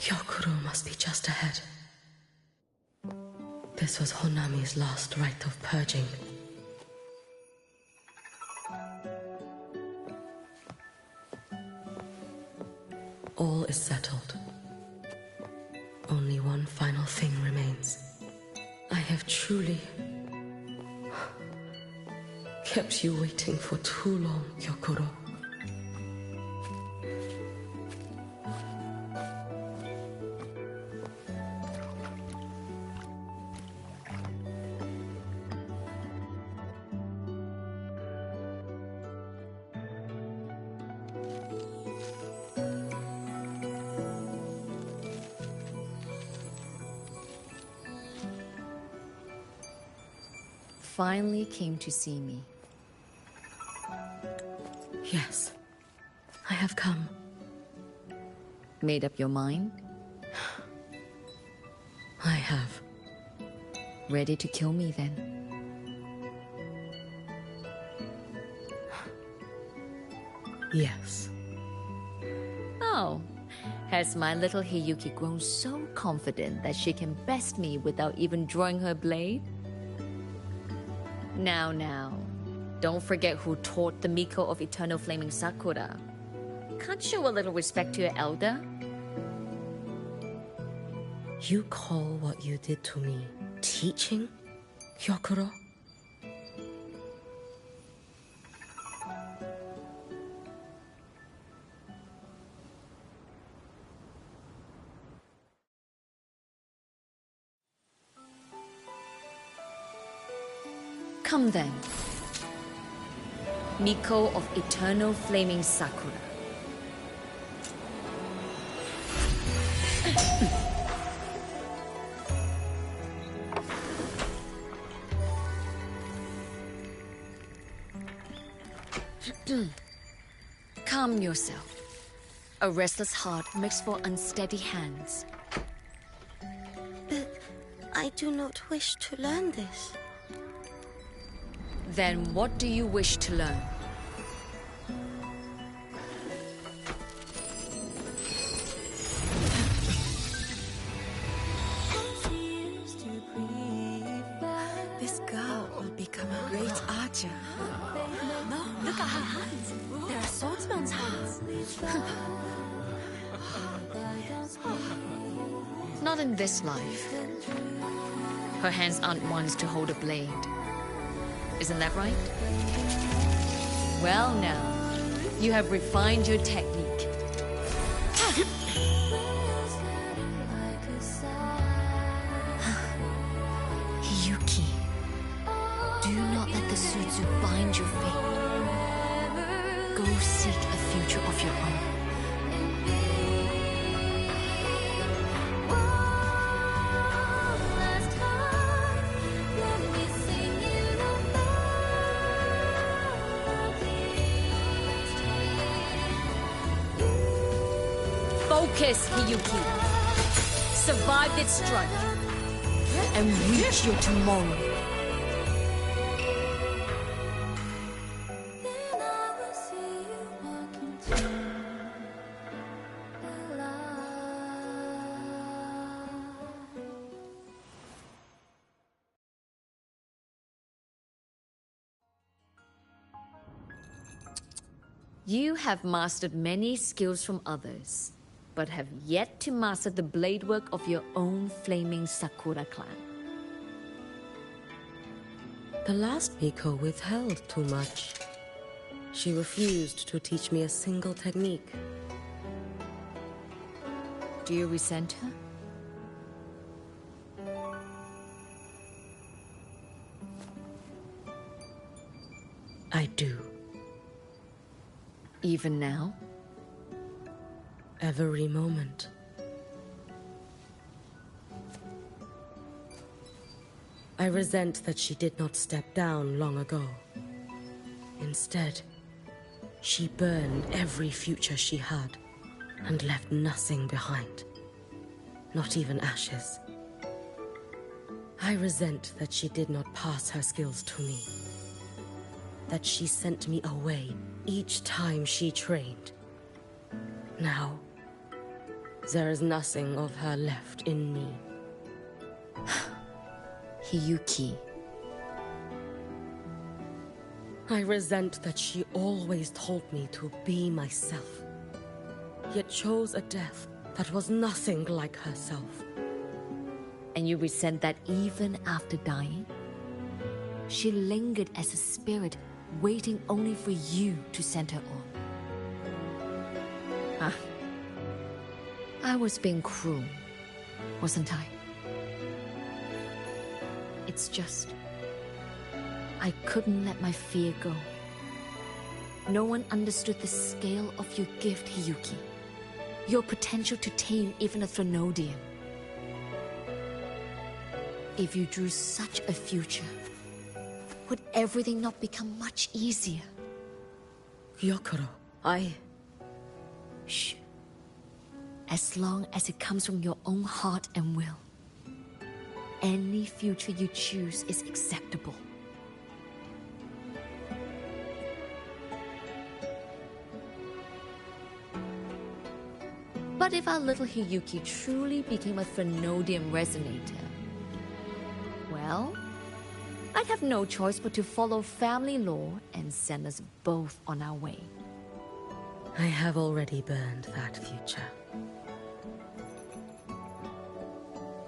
Hyokuro must be just ahead. This was Honami's last rite of purging. All is settled. Only one final thing remains. I have truly kept you waiting for too long, Hyokuro. Finally came to see me. Yes, I have come. Made up your mind? I have. Ready to kill me then? Yes. Oh, has my little Hiyuki grown so confident that she can best me without even drawing her blade? Now, don't forget who taught the Miko of Eternal Flaming Sakura. Can't show a little respect to your elder? You call what you did to me teaching, Hyokuro? Come then. Miko of Eternal Flaming Sakura. Calm yourself. A restless heart makes for unsteady hands. But I do not wish to learn this. Then what do you wish to learn? This girl will become a great archer. No, look at her hands. There are swordsman's hands. Not in this life. Her hands aren't ones to hold a blade. Isn't that right? Well now, you have refined your technique. Hiyuki, do not let the Suzu bind your fate. Go seek a future of your own. Focus, Hiyuki. Survive its strike. And reach your tomorrow. You have mastered many skills from others. but have yet to master the blade work of your own flaming Sakura clan. The last Miko withheld too much. She refused to teach me a single technique. Do you resent her? I do. Even now? Every moment. I resent that she did not step down long ago. Instead, she burned every future she had and left nothing behind. Not even ashes. I resent that she did not pass her skills to me. That she sent me away each time she trained. Now, there is nothing of her left in me. Hiyuki. I resent that she always told me to be myself, yet chose a death that was nothing like herself. And you resent that even after dying? She lingered as a spirit, waiting only for you to send her on. I was being cruel, wasn't I? It's just, I couldn't let my fear go. No one understood the scale of your gift, Hiyuki. Your potential to tame even a Threnodian. If you drew such a future, would everything not become much easier? Gyokuro, Shh. As long as it comes from your own heart and will, any future you choose is acceptable. But if our little Hiyuki truly became a Threnodian resonator, well, I'd have no choice but to follow family law and send us both on our way. I have already burned that future.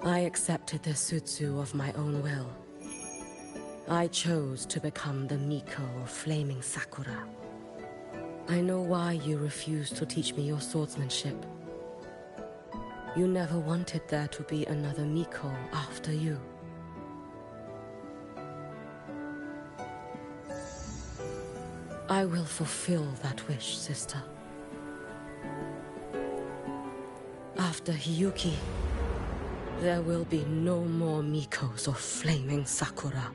I accepted the Sutsu of my own will. I chose to become the Miko of Flaming Sakura. I know why you refused to teach me your swordsmanship. You never wanted there to be another Miko after you. I will fulfill that wish, sister. After Hiyuki, there will be no more Mikos of Flaming Sakura.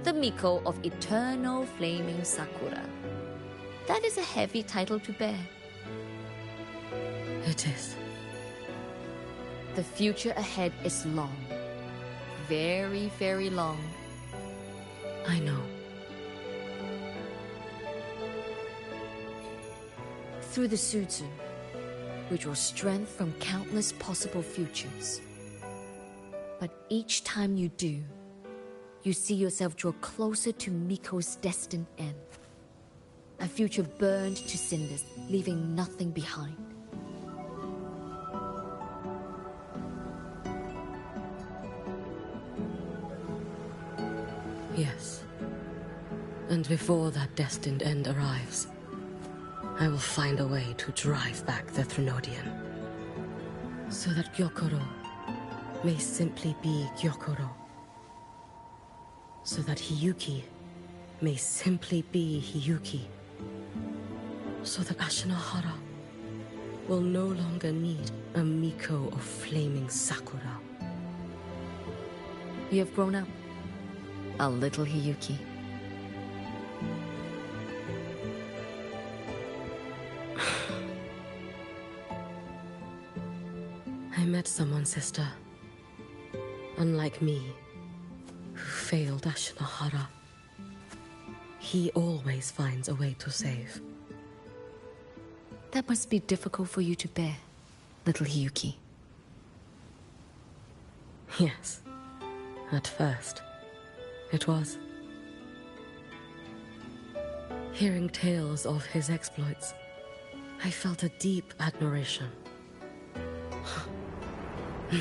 The Miko of Eternal Flaming Sakura. That is a heavy title to bear. It is. The future ahead is long. Very, very long. I know. Through the Sutsu, we draw strength from countless possible futures. But each time you do, you see yourself draw closer to Miko's destined end. A future burned to cinders, leaving nothing behind. Yes. And before that destined end arrives, I will find a way to drive back the Threnodian. So that Gyokuro may simply be Gyokuro. So that Hiyuki may simply be Hiyuki. So that Ashinahara will no longer need a Miko of Flaming Sakura. You have grown up, a little Hiyuki. I met someone, sister. Unlike me, who failed Ashinahara. He always finds a way to save. That must be difficult for you to bear, little Hiyuki. Yes. At first, it was. Hearing tales of his exploits, I felt a deep admiration.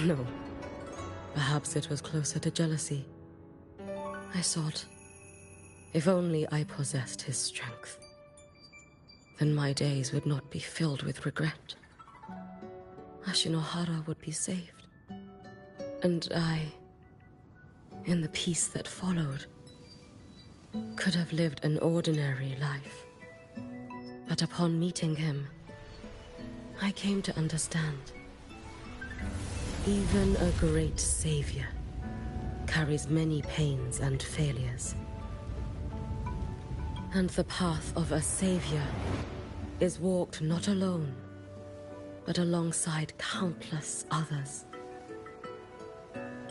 No, perhaps it was closer to jealousy. I thought, if only I possessed his strength, then my days would not be filled with regret. Ashinohara would be saved. And I, in the peace that followed, could have lived an ordinary life. But upon meeting him, I came to understand. Even a great savior carries many pains and failures. And the path of a savior is walked not alone, but alongside countless others.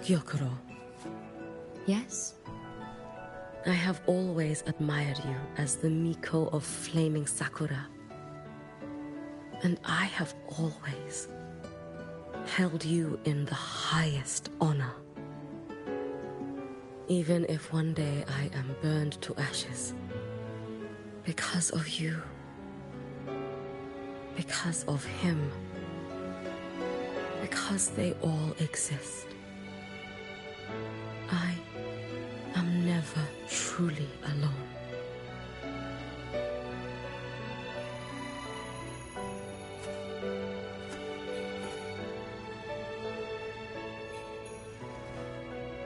Gyokuro. Yes? I have always admired you as the Miko of flaming Sakura. And I have always held you in the highest honor. Even if one day I am burned to ashes, because of you, because of him, because they all exist, I am never truly alone.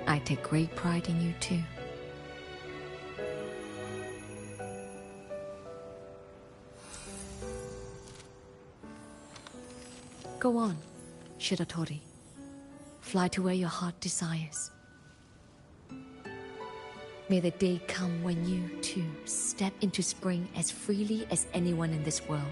I take great pride in you too. Go on, Shiratori. Fly to where your heart desires. May the day come when you, too, step into spring as freely as anyone in this world.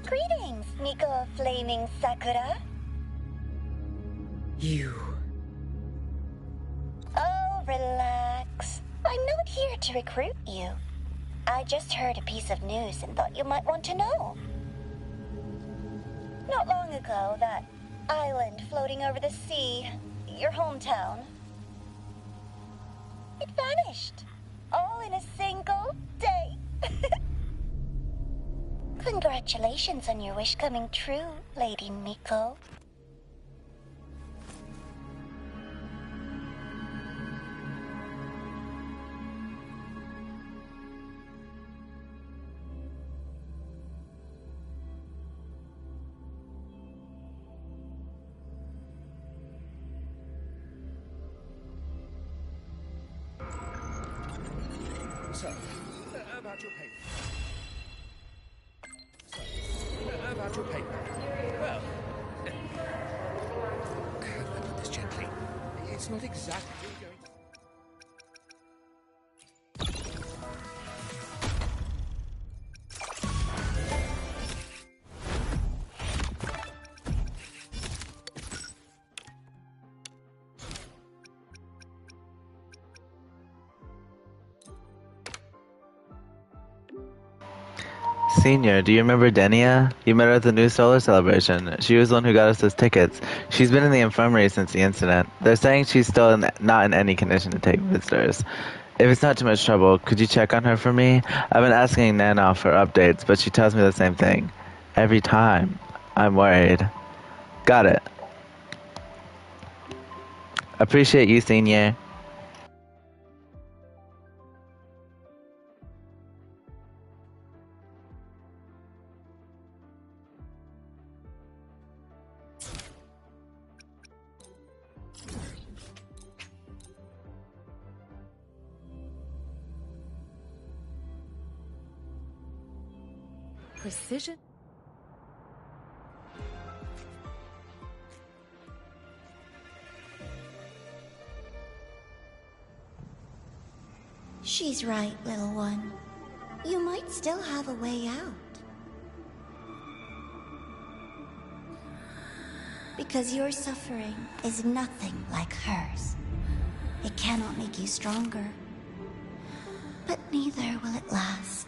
Greetings, Miko of Flaming Sakura. You. Oh, relax. I'm not here to recruit you. I just heard a piece of news and thought you might want to know. Not long ago, that island floating over the sea, your hometown, it vanished. All in a single day. Congratulations on your wish coming true, Lady Miko. So, about your paper. About your paper. Well, how do I put this gently? It's not exactly going... Senior, do you remember Denia? You met her at the new solar celebration. She was the one who got us those tickets. She's been in the infirmary since the incident. They're saying she's still not in any condition to take visitors. If it's not too much trouble, could you check on her for me? I've been asking Nana for updates, but she tells me the same thing. Every time. I'm worried. Got it. Appreciate you, Senior. Precision? She's right, little one. You might still have a way out. Because your suffering is nothing like hers. It cannot make you stronger. But neither will it last.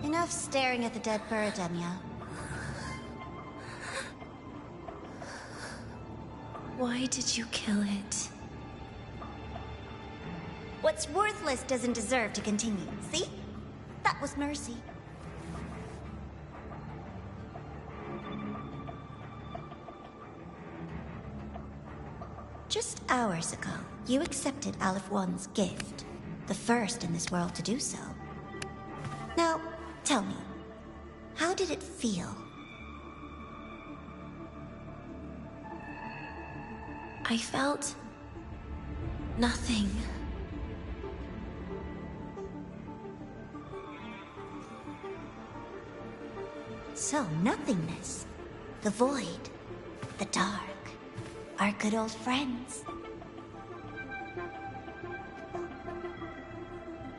Enough staring at the dead bird, Denya. Why did you kill it? What's worthless doesn't deserve to continue. See? That was mercy. Just hours ago, you accepted Aleph One's gift. The first in this world to do so. Now, tell me, how did it feel? I felt... nothing. So, nothingness. The void. The dark. Our good old friends.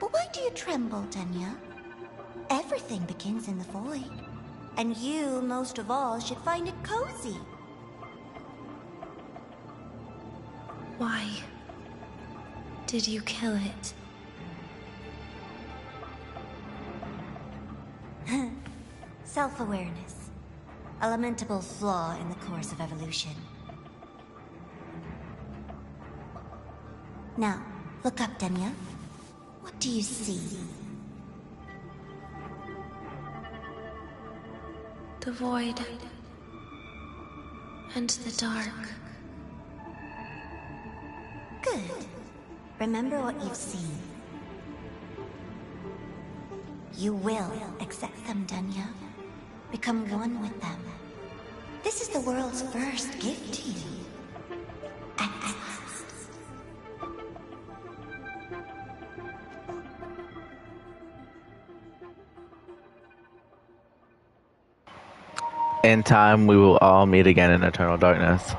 But why do you tremble, Denya? Everything begins in the void. And you, most of all, should find it cozy. Why did you kill it? Self-awareness. A lamentable flaw in the course of evolution. Now, look up, Denya. What do you see? The void. And the dark. Good. Remember what you've seen. You will accept them, Denya. Become one with them. This is the world's first gift to you. At last. In time, we will all meet again in eternal darkness.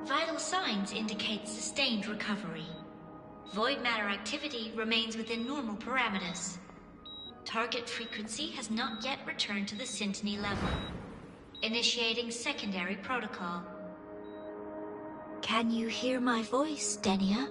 Vital signs indicate sustained recovery. Void matter activity remains within normal parameters. Target frequency has not yet returned to the Syntony level. Initiating secondary protocol. Can you hear my voice, Denya?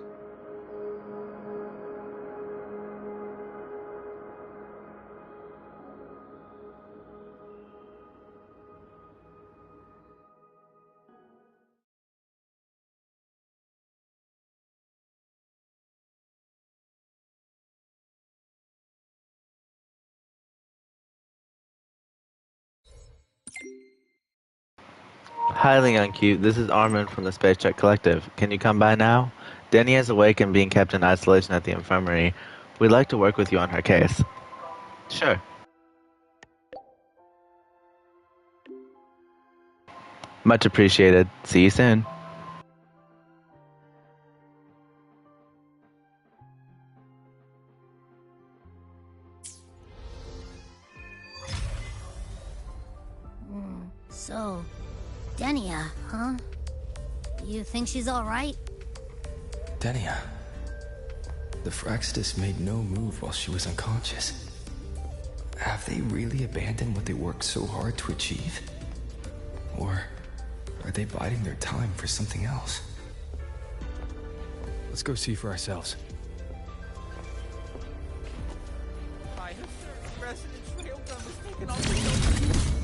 Highly uncute. This is Armin from the Space Trek Collective. Can you come by now? Denny is awake and being kept in isolation at the infirmary. We'd like to work with you on her case. Sure. Much appreciated. See you soon. So, Denia, huh? You think she's alright? Denia. The Fraxidus made no move while she was unconscious. Have they really abandoned what they worked so hard to achieve? Or are they biding their time for something else? Let's go see for ourselves. I have searched resident trailgun was taken off the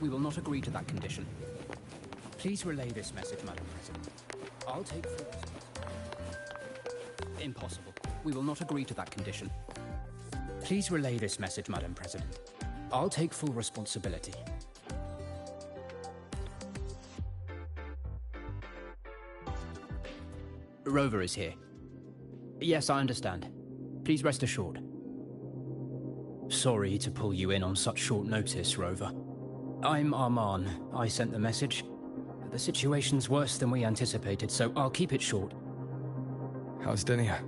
We will not agree to that condition. Please relay this message, Madam President. I'll take full responsibility. Impossible. We will not agree to that condition. Please relay this message, Madam President. I'll take full responsibility. Rover is here. Yes, I understand. Please rest assured. Sorry to pull you in on such short notice, Rover. I'm Arman. I sent the message. The situation's worse than we anticipated, so I'll keep it short. How's Denia?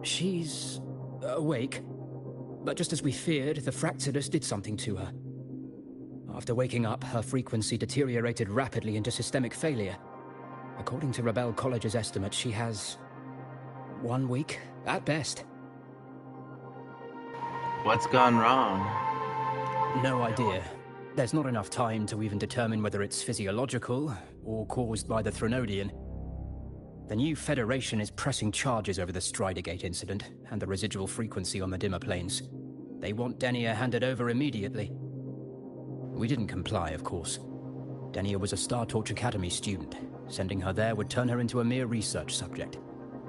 She's awake. But just as we feared, the Fractsidus did something to her. After waking up, her frequency deteriorated rapidly into systemic failure. According to Rebel College's estimate, she has 1 week, at best. What's gone wrong? No idea. There's not enough time to even determine whether it's physiological or caused by the Threnodian. The new Federation is pressing charges over the Stridergate incident and the residual frequency on the dimmer planes. They want Denia handed over immediately. We didn't comply, of course. Denia was a Star Torch Academy student. Sending her there would turn her into a mere research subject,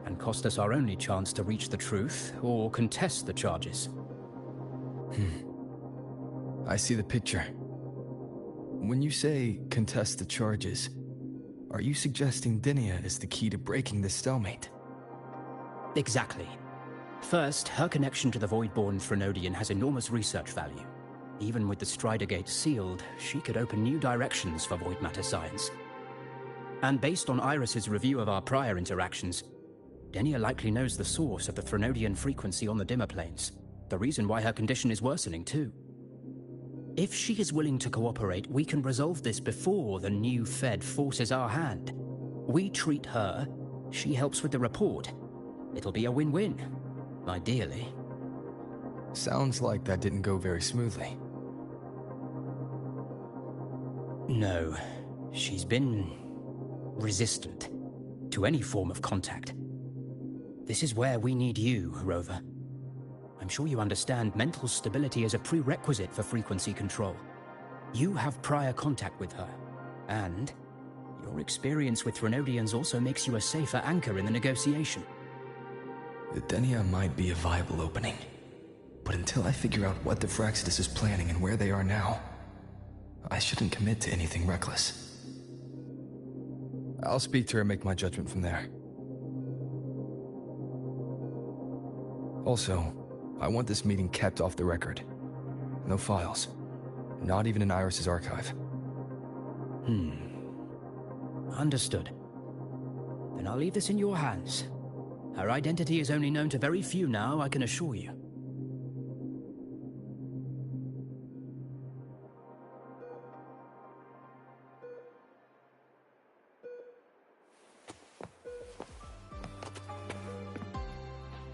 and cost us our only chance to reach the truth or contest the charges. I see the picture. When you say contest the charges, are you suggesting Denia is the key to breaking this stalemate? Exactly. First, her connection to the Voidborn Threnodian has enormous research value. Even with the Stridergate sealed, she could open new directions for void matter science. And based on Iris's review of our prior interactions, Denia likely knows the source of the Threnodian frequency on the dimmer planes, the reason why her condition is worsening too. If she is willing to cooperate, we can resolve this before the new Fed forces our hand. We treat her, she helps with the report. It'll be a win-win, ideally. Sounds like that didn't go very smoothly. No, she's been resistant to any form of contact. This is where we need you, Rover. I'm sure you understand mental stability is a prerequisite for frequency control. You have prior contact with her, and your experience with Threnodians also makes you a safer anchor in the negotiation. The Denia might be a viable opening, but until I figure out what the Fractsidus is planning and where they are now, I shouldn't commit to anything reckless. I'll speak to her and make my judgment from there. Also, I want this meeting kept off the record. No files. Not even in Iris's archive. Understood. Then I'll leave this in your hands. Her identity is only known to very few now, I can assure you.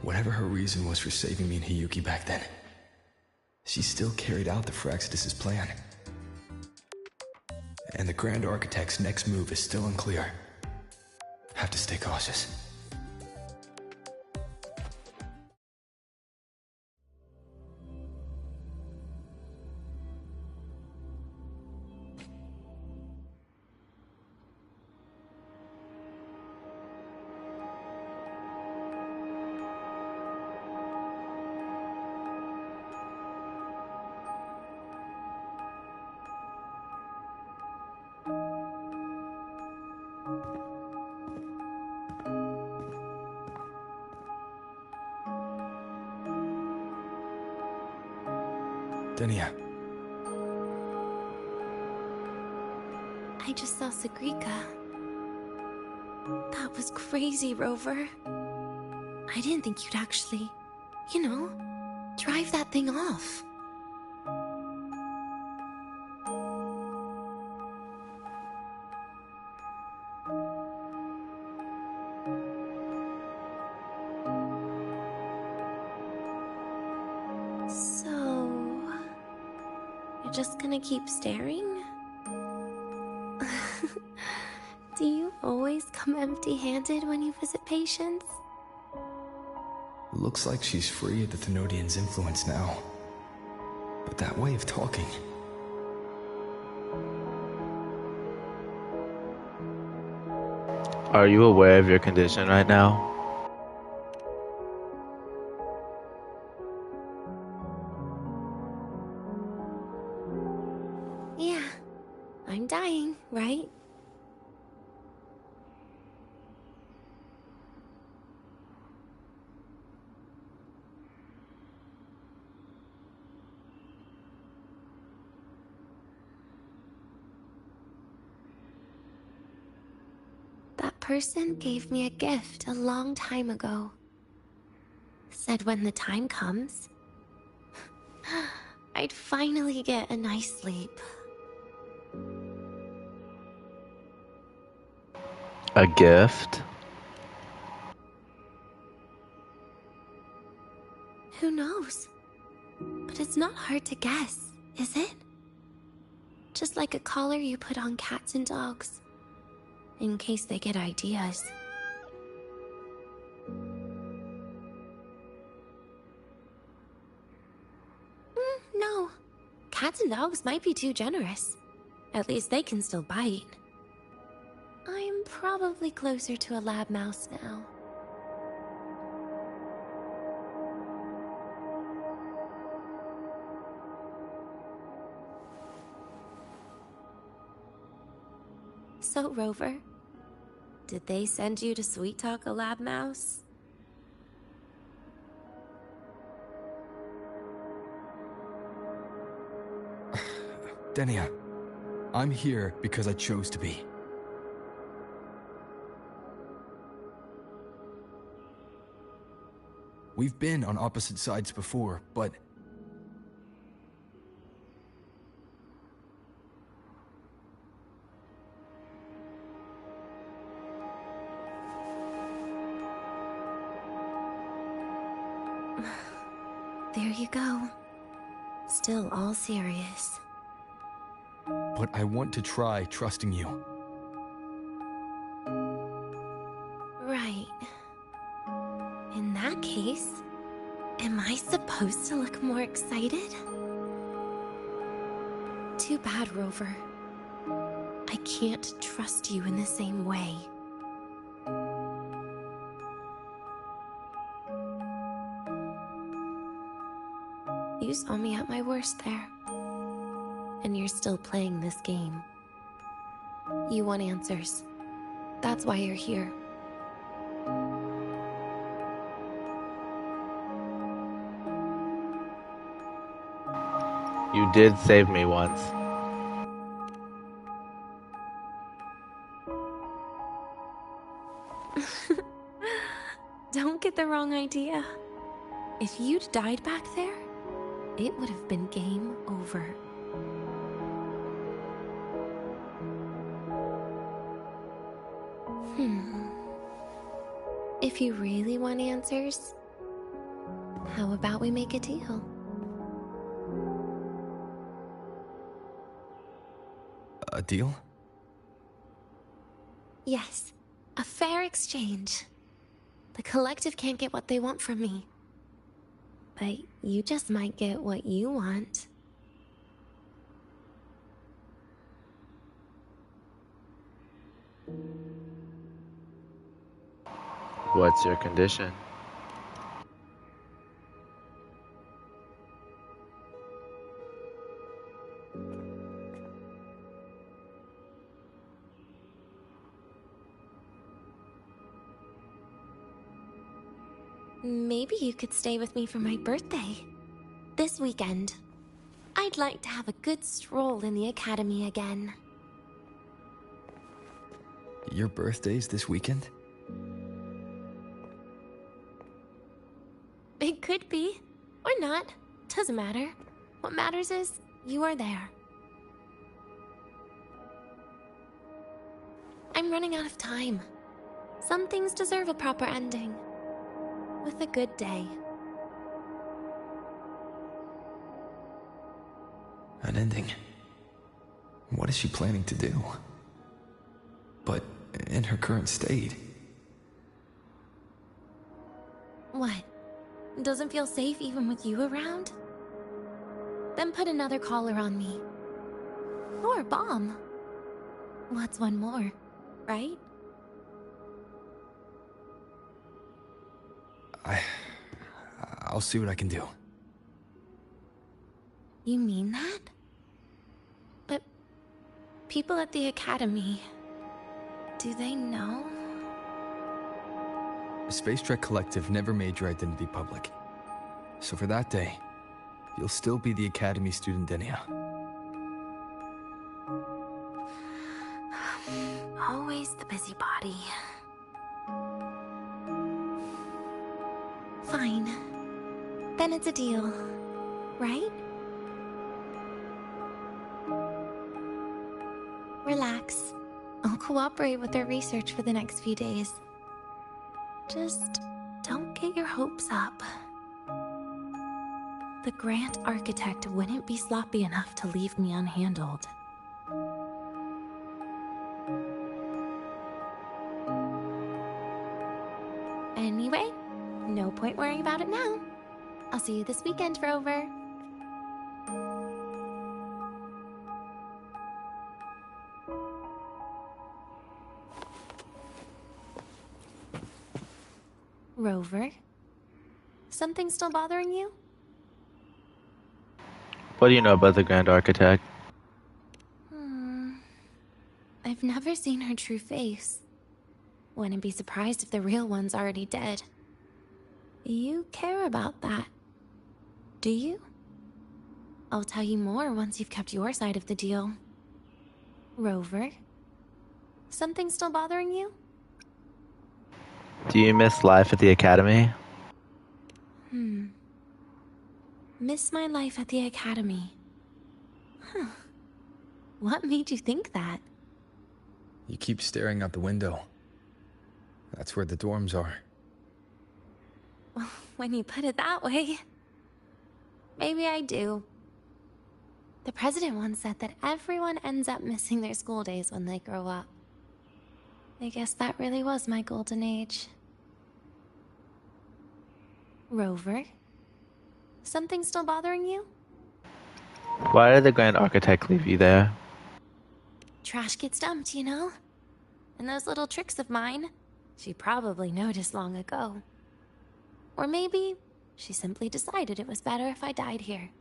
Whatever her reason was for saving me and Hiyuki back then, she still carried out the Fractsidus' plan. And the Grand Architect's next move is still unclear. Have to stay cautious. Denia. I just saw Sagrika. That was crazy, Rover. I didn't think you'd actually, drive that thing off. Just gonna keep staring? Do you always come empty-handed when you visit patients? Looks like she's free of the Thenodian's influence now. But that way of talking... Are you aware of your condition right now? Yeah, I'm dying, right? That person gave me a gift a long time ago. Said when the time comes, I'd finally get a nice sleep. A gift? Who knows? But it's not hard to guess, is it? Just like a collar you put on cats and dogs, in case they get ideas. No. Cats and dogs might be too generous. At least they can still bite. I'm probably closer to a lab mouse now. So, Rover, did they send you to sweet talk a lab mouse? Denia, I'm here because I chose to be. We've been on opposite sides before, but... There you go. Still all serious. But I want to try trusting you. Right. In that case, am I supposed to look more excited? Too bad, Rover. I can't trust you in the same way. You saw me at my worst there. And you're still playing this game. You want answers. That's why you're here. You did save me once. Don't get the wrong idea. If you'd died back there, it would have been game over. If you really want answers, how about we make a deal? A deal? Yes, a fair exchange. The collective can't get what they want from me. But you just might get what you want. What's your condition? Maybe you could stay with me for my birthday. This weekend. I'd like to have a good stroll in the academy again. Your birthday's this weekend? It could be. Or not. Doesn't matter. What matters is you are there. I'm running out of time. Some things deserve a proper ending. With a good day. An ending? What is she planning to do? But in her current state... What? Doesn't feel safe even with you around? Then put another collar on me. Or a bomb. What's one more, right? I'll see what I can do. You mean that? But people at the academy, do they know? The Space Trek Collective never made your identity public. So for that day, you'll still be the Academy student Denia. Always the busybody. Fine. Then it's a deal, right? Relax. I'll cooperate with their research for the next few days. Just don't get your hopes up. The Grand Architect wouldn't be sloppy enough to leave me unhandled. Anyway, no point worrying about it now. I'll see you this weekend, Rover. Rover? Something still bothering you? What do you know about the Grand Architect? I've never seen her true face. Wouldn't be surprised if the real one's already dead. You care about that, do you? I'll tell you more once you've kept your side of the deal. Rover? Something still bothering you? Do you miss life at the Academy? Miss my life at the Academy. Huh. What made you think that? You keep staring out the window. That's where the dorms are. When you put it that way, maybe I do. The president once said that everyone ends up missing their school days when they grow up. I guess that really was my golden age. Rover? Something still bothering you? Why did the Grand Architect leave you there? Trash gets dumped, you know? And those little tricks of mine, she probably noticed long ago. Or maybe she simply decided it was better if I died here.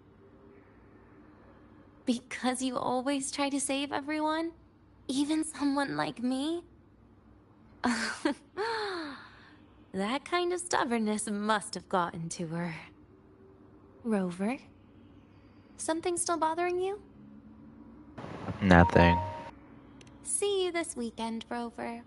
Because you always try to save everyone? Even someone like me? That kind of stubbornness must have gotten to her. Rover? Something still bothering you? Nothing. See you this weekend, Rover.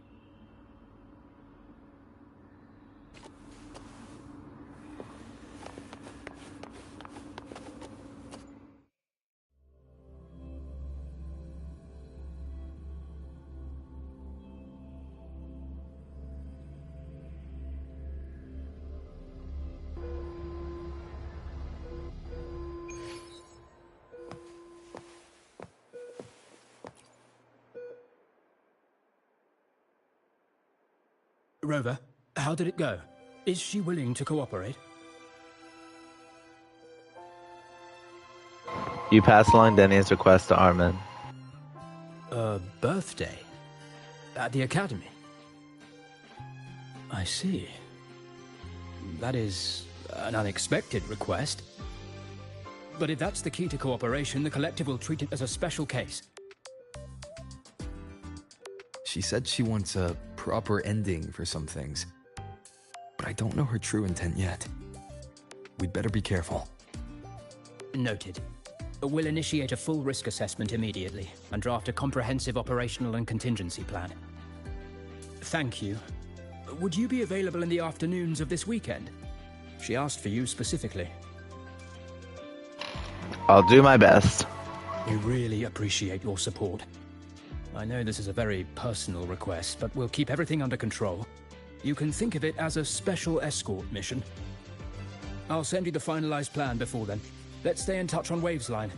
Rover, how did it go? Is she willing to cooperate? You passed along Denia's request to Armin. A birthday? At the Academy? I see. That is an unexpected request. But if that's the key to cooperation, the Collective will treat it as a special case. She said she wants a proper ending for some things. But I don't know her true intent yet. We'd better be careful. Noted. We'll initiate a full risk assessment immediately and draft a comprehensive operational and contingency plan. Thank you. Would you be available in the afternoons of this weekend? She asked for you specifically. I'll do my best. We really appreciate your support. I know this is a very personal request, but we'll keep everything under control. You can think of it as a special escort mission. I'll send you the finalized plan before then. Let's stay in touch on Waves Line.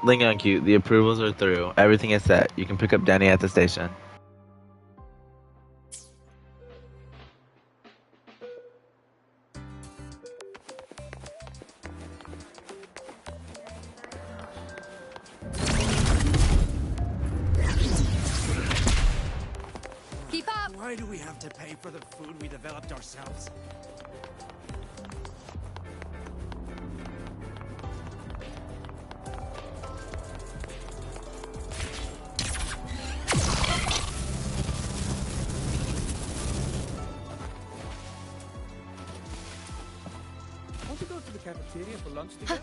Ling Yong-Q, the approvals are through. Everything is set. You can pick up Danny at the station. Keep up! Why do we have to pay for the food we developed ourselves? Want to go to the cafeteria for lunch together?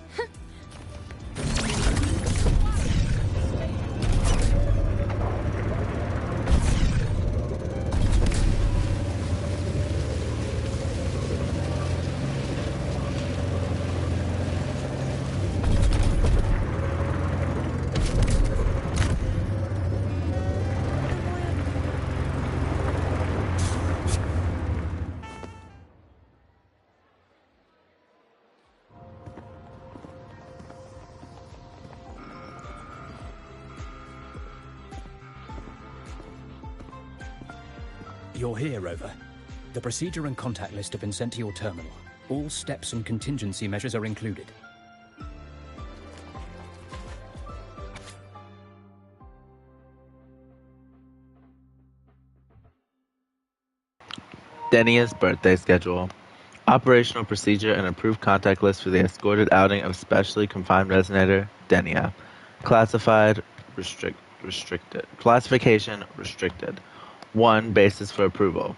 You're here, Rover. The procedure and contact list have been sent to your terminal. All steps and contingency measures are included. Denia's birthday schedule. Operational procedure and approved contact list for the escorted outing of specially confined resonator, Denia. Classified, restricted. Classification, restricted. 1. Basis for approval.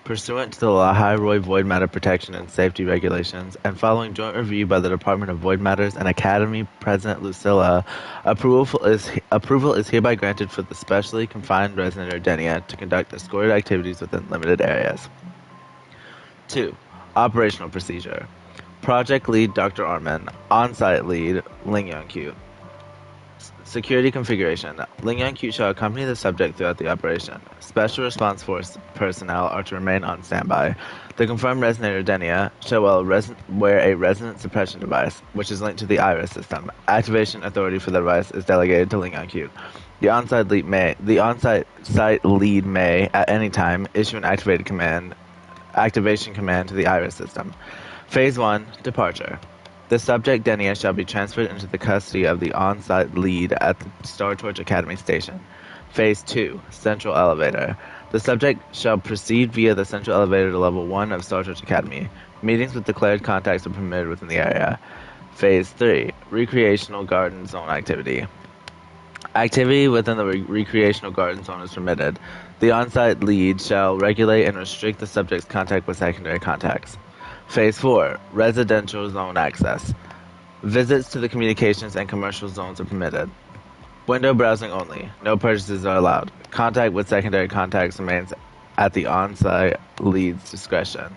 Pursuant to the Lahai-Roy Void Matter Protection and Safety Regulations, and following joint review by the Department of Void Matters and Academy President Lucilla, approval is hereby granted for the specially confined resonator Denia to conduct escorted activities within limited areas. 2. Operational procedure. Project lead Dr. Armin. On-site lead Ling Yong-Q. Security configuration. Ling Yong-Q shall accompany the subject throughout the operation. Special Response Force personnel are to remain on standby. The confirmed resonator Denia shall wear a resonance suppression device, which is linked to the IRIS system. Activation authority for the device is delegated to Ling Yong-Q. The on-site site lead may, at any time, issue an activation command to the IRIS system. Phase 1, departure. The subject Denia shall be transferred into the custody of the on-site lead at the Star Torch Academy station. Phase 2, central elevator. The subject shall proceed via the central elevator to level 1 of Star Torch Academy. Meetings with declared contacts are permitted within the area. Phase 3, recreational garden zone activity. Activity within the recreational garden zone is permitted. The on-site lead shall regulate and restrict the subject's contact with secondary contacts. Phase 4, residential zone access. Visits to the communications and commercial zones are permitted. Window browsing only. No purchases are allowed. Contact with secondary contacts remains at the on-site lead's discretion.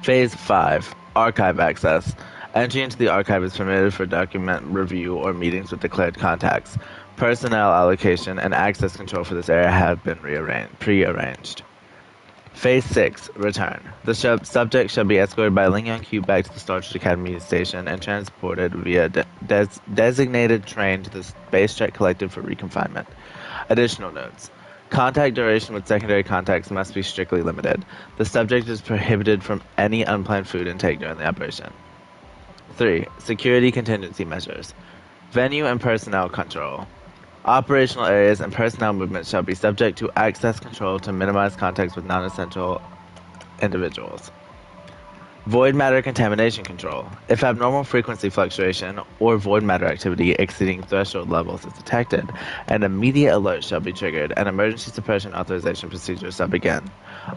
Phase 5, archive access. Entry into the archive is permitted for document review or meetings with declared contacts. Personnel allocation and access control for this area have been prearranged. Phase 6, return. The subject shall be escorted by Ling Yong-Q back to the Star Trek Academy station and transported via designated train to the Space Trek Collective for reconfinement. Additional notes. Contact duration with secondary contacts must be strictly limited. The subject is prohibited from any unplanned food intake during the operation. 3. Security contingency measures. Venue and personnel control. Operational areas and personnel movements shall be subject to access control to minimize contacts with non-essential individuals. Void matter contamination control. If abnormal frequency fluctuation or void matter activity exceeding threshold levels is detected, an immediate alert shall be triggered and emergency suppression authorization procedures shall begin.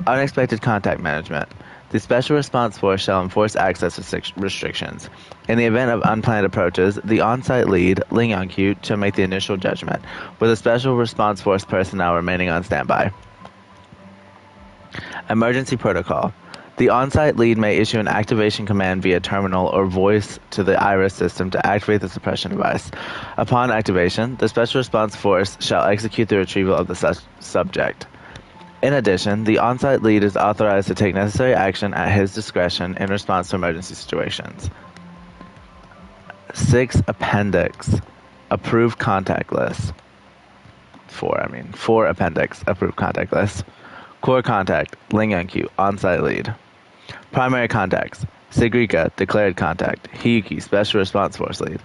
Unexpected contact management. The Special Response Force shall enforce access restrictions. In the event of unplanned approaches, the on-site lead, Ling Yong-Q, shall make the initial judgment, with the Special Response Force personnel remaining on standby. Emergency protocol. The on-site lead may issue an activation command via terminal or voice to the IRIS system to activate the suppression device. Upon activation, the Special Response Force shall execute the retrieval of the subject. In addition, the on-site lead is authorized to take necessary action at his discretion in response to emergency situations. 6 appendix approved contact list. 4 appendix approved contact list. Core contact, Ling NQ, on-site lead. Primary contacts, Sigrika, declared contact. Hiyuki, special response force lead.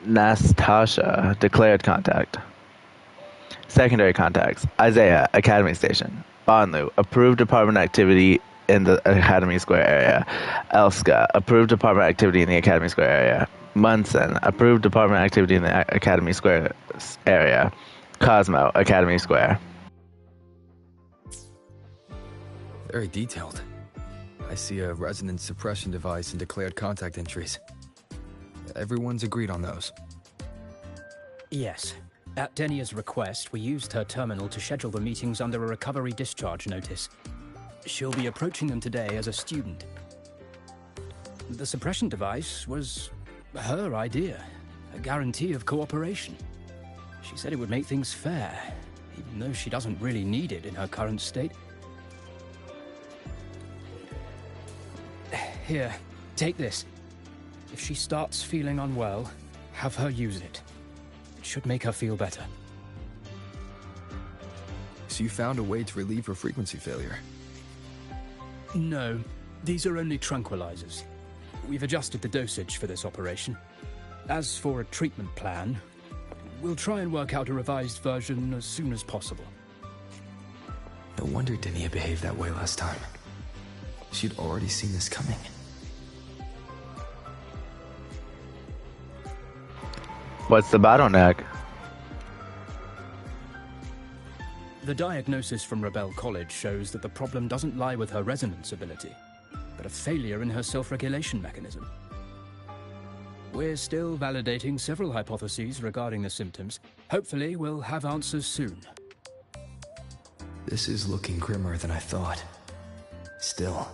Nastasha, declared contact. Secondary contacts, Isaiah, Academy Station. Banlu, approved department activity in the Academy Square area. Elska, approved department activity in the Academy Square area. Munson, approved department activity in the Academy Square area. Cosmo, Academy Square. Very detailed. I see a resonance suppression device and declared contact entries. Everyone's agreed on those. Yes. At Denia's request, we used her terminal to schedule the meetings under a recovery discharge notice. She'll be approaching them today as a student. The suppression device was her idea, a guarantee of cooperation. She said it would make things fair, even though she doesn't really need it in her current state. Here, take this. If she starts feeling unwell, have her use it. It should make her feel better. So you found a way to relieve her frequency failure? No, these are only tranquilizers. We've adjusted the dosage for this operation. As for a treatment plan, we'll try and work out a revised version as soon as possible. No wonder Denia behaved that way last time. She'd already seen this coming. What's the bottleneck? The diagnosis from Rebel College shows that the problem doesn't lie with her resonance ability, but a failure in her self-regulation mechanism. We're still validating several hypotheses regarding the symptoms. Hopefully, we'll have answers soon. This is looking grimmer than I thought. Still,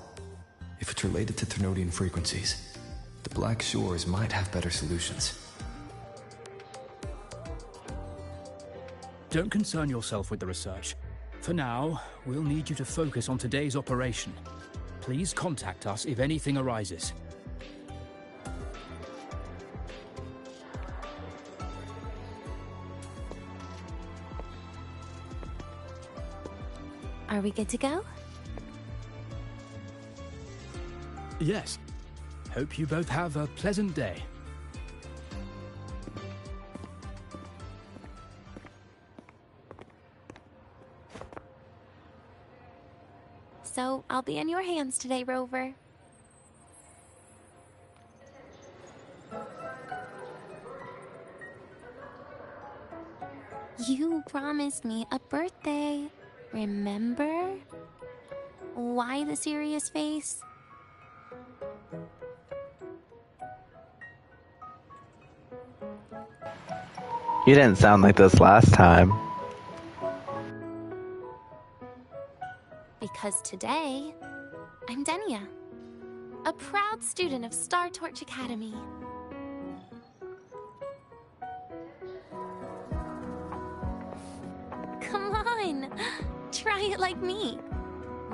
if it's related to Ternodian frequencies, the Black Shores might have better solutions. Don't concern yourself with the research. For now, we'll need you to focus on today's operation. Please contact us if anything arises. Are we good to go? Yes. Hope you both have a pleasant day. So, I'll be in your hands today, Rover. You promised me a birthday, remember? Why the serious face? You didn't sound like this last time. Because today, I'm Denia, a proud student of Star Torch Academy. Come on, try it like me.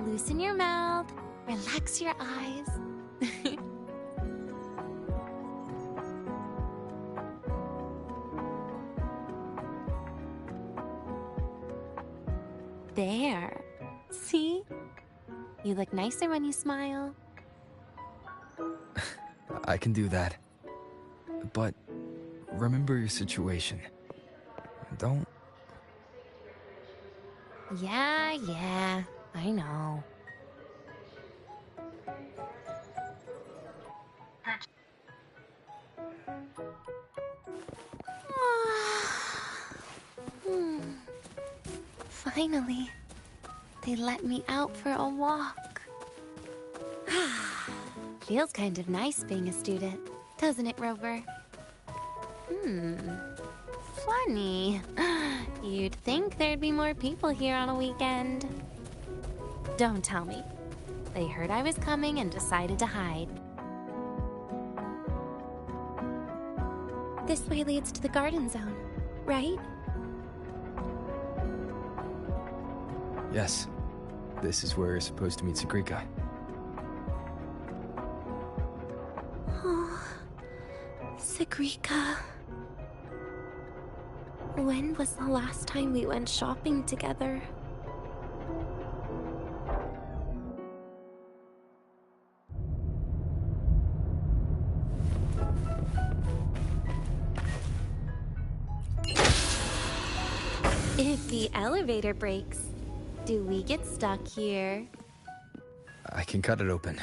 Loosen your mouth, relax your eyes. There. See? You look nicer when you smile. I can do that. But remember your situation. Don't... Yeah, I know. Finally, they let me out for a walk. Feels kind of nice being a student, doesn't it, Rover? Funny. You'd think there'd be more people here on a weekend. Don't tell me. They heard I was coming and decided to hide. This way leads to the garden zone, right? Yes. This is where you're supposed to meet Sigrika. Sagrika. When was the last time we went shopping together? If the elevator breaks, do we get stuck here? I can cut it open.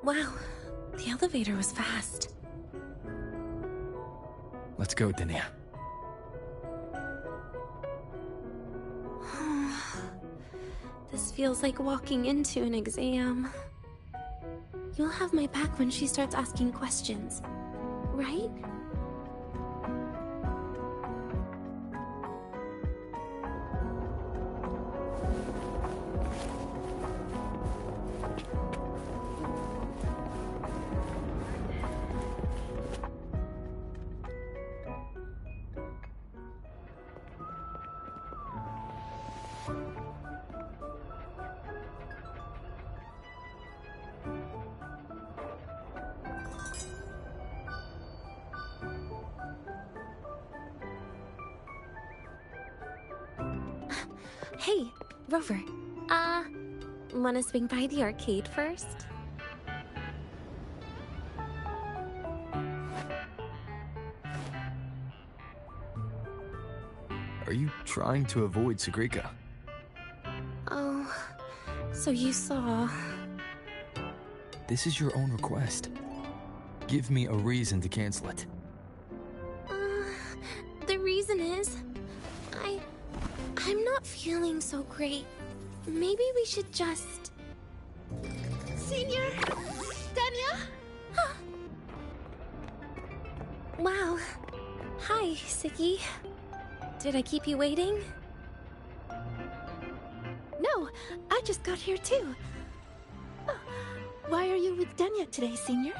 Wow, the elevator was fast. Let's go, Denia. This feels like walking into an exam. You'll have my back when she starts asking questions, right? Hey, Rover. Wanna swing by the arcade first? Are you trying to avoid Sagrika? Oh, so you saw... This is your own request. Give me a reason to cancel it. The reason is... I'm not feeling so great. Maybe we should just... Senior! Dania! Wow. Hi, Siggy. Did I keep you waiting? No, I just got here too. Oh, why are you with Dania today, Senior?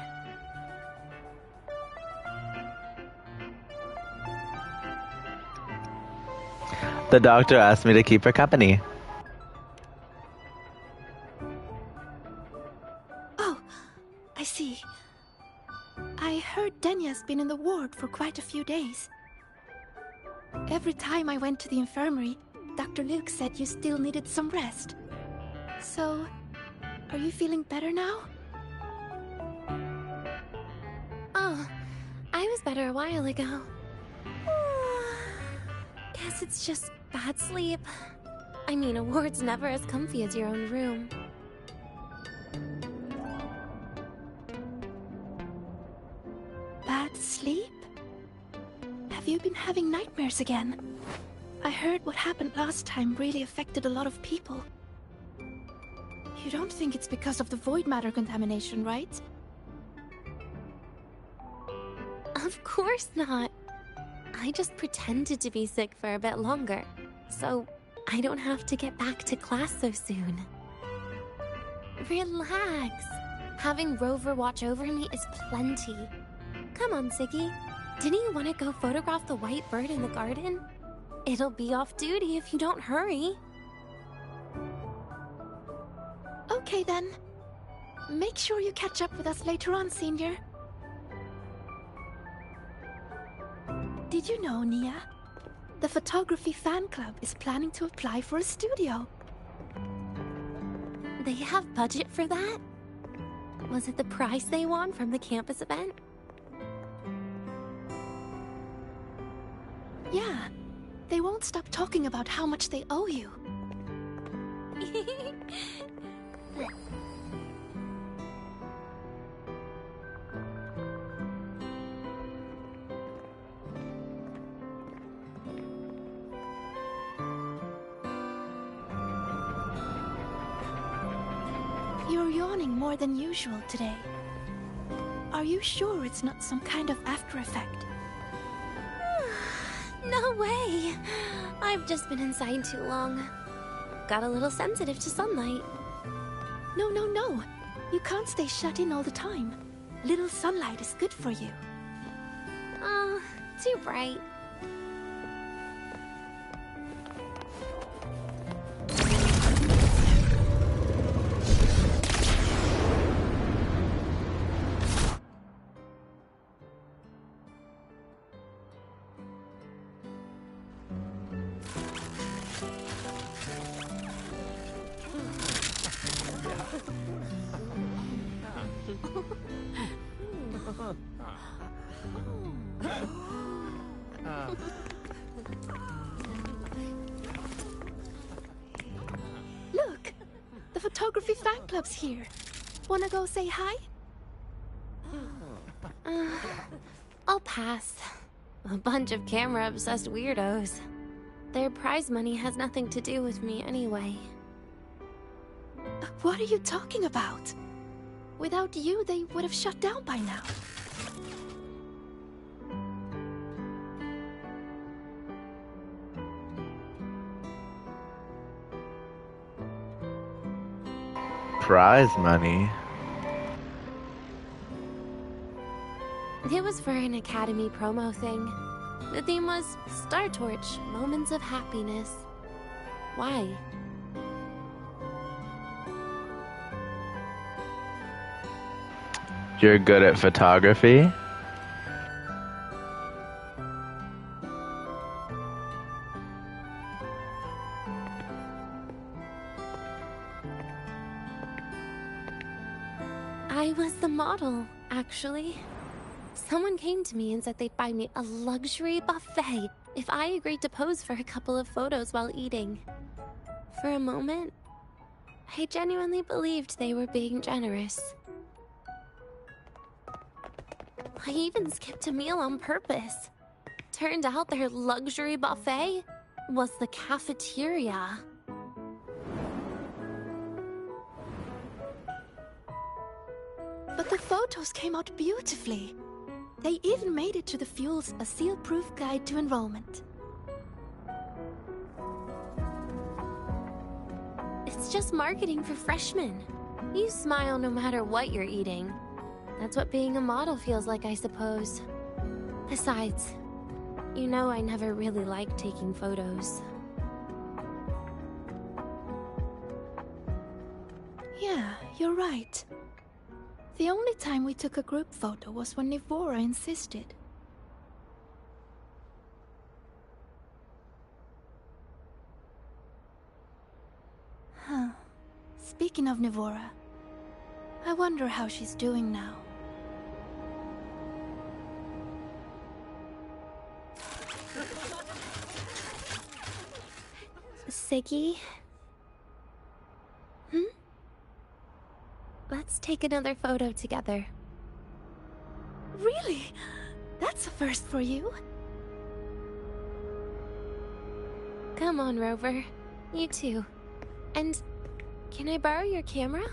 The doctor asked me to keep her company. Oh, I see. I heard Dania's been in the ward for quite a few days. Every time I went to the infirmary, Dr. Luke said you still needed some rest. So, are you feeling better now? Oh, I was better a while ago. Guess it's just bad sleep. I mean, a ward's never as comfy as your own room. Bad sleep? Have you been having nightmares again? I heard what happened last time really affected a lot of people. You don't think it's because of the void matter contamination, right? Of course not. I just pretended to be sick for a bit longer, so I don't have to get back to class so soon. Relax. Having Rover watch over me is plenty. Come on, Siggy. Didn't you want to go photograph the white bird in the garden? It'll be off duty if you don't hurry. Okay then. Make sure you catch up with us later on, Senior. Did you know, Nia? The photography fan club is planning to apply for a studio. They have budget for that? Was it the prize they won from the campus event? Yeah. They won't stop talking about how much they owe you. You're yawning more than usual today. Are you sure it's not some kind of after effect? No way! I've just been inside too long. Got a little sensitive to sunlight. No. You can't stay shut in all the time. Little sunlight is good for you. Oh, too bright. Look! The photography fan club's here. Wanna go say hi? I'll pass. A bunch of camera-obsessed weirdos. Their prize money has nothing to do with me anyway. What are you talking about? Without you, they would have shut down by now. Prize money? It was for an Academy promo thing. The theme was Star Torch, Moments of Happiness. Why? You're good at photography? I was the model, actually. Someone came to me and said they'd buy me a luxury buffet if I agreed to pose for a couple of photos while eating. For a moment, I genuinely believed they were being generous. I even skipped a meal on purpose. Turned out their luxury buffet was the cafeteria. But the photos came out beautifully. They even made it to the Fuel's A Seal-Proof Guide to Enrollment. It's just marketing for freshmen. You smile no matter what you're eating. That's what being a model feels like, I suppose. Besides, you know I never really liked taking photos. Yeah, you're right. The only time we took a group photo was when Nivora insisted. Huh. Speaking of Nivora, I wonder how she's doing now. Siggy? Let's take another photo together. Really? That's a first for you. Come on, Rover. You too. And can I borrow your camera?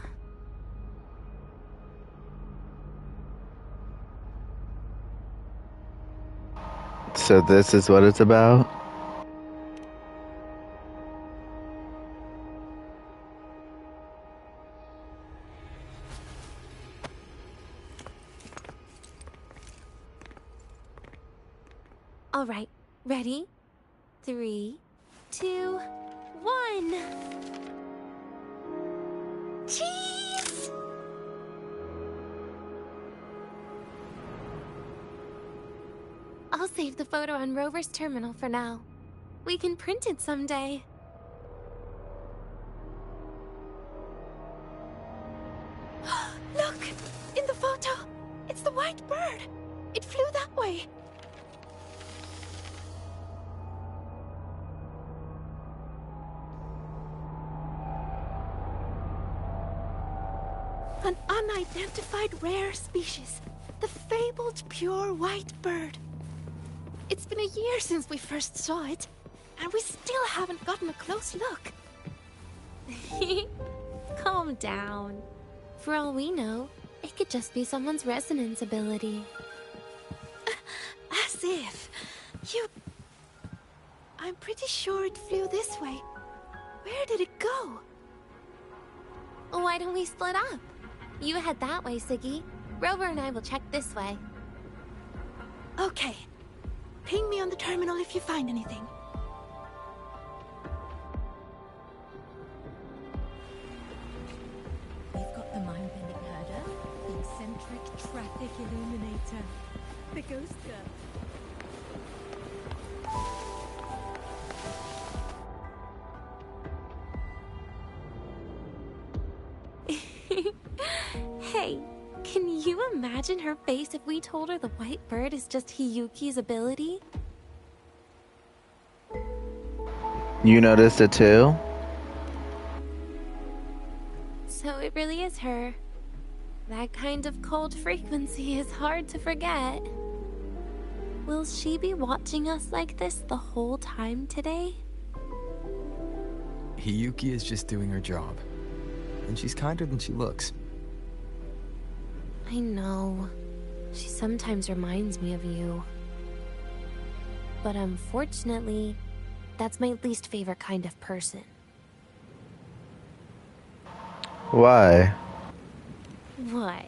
So this is what it's about? All right, ready? 3, 2, 1. Cheese! I'll save the photo on Rover's terminal for now. We can print it someday. Look! In the photo! It's the white bird! It flew that way! An unidentified rare species. The fabled pure white bird. It's been a year since we first saw it, and we still haven't gotten a close look. Calm down. For all we know, it could just be someone's resonance ability. As if. I'm pretty sure it flew this way. Where did it go? Why don't we split up? You head that way, Siggy. Rover and I will check this way. Okay. Ping me on the terminal if you find anything. We've got the mind-bending herder, the eccentric traffic illuminator, the ghost girl. imagine her face if we told her the white bird is just Hiyuki's ability? You noticed it too? So it really is her. That kind of cold frequency is hard to forget. Will she be watching us like this the whole time today? Hiyuki is just doing her job. And she's kinder than she looks. I know. She sometimes reminds me of you. But unfortunately, that's my least favorite kind of person. Why? What?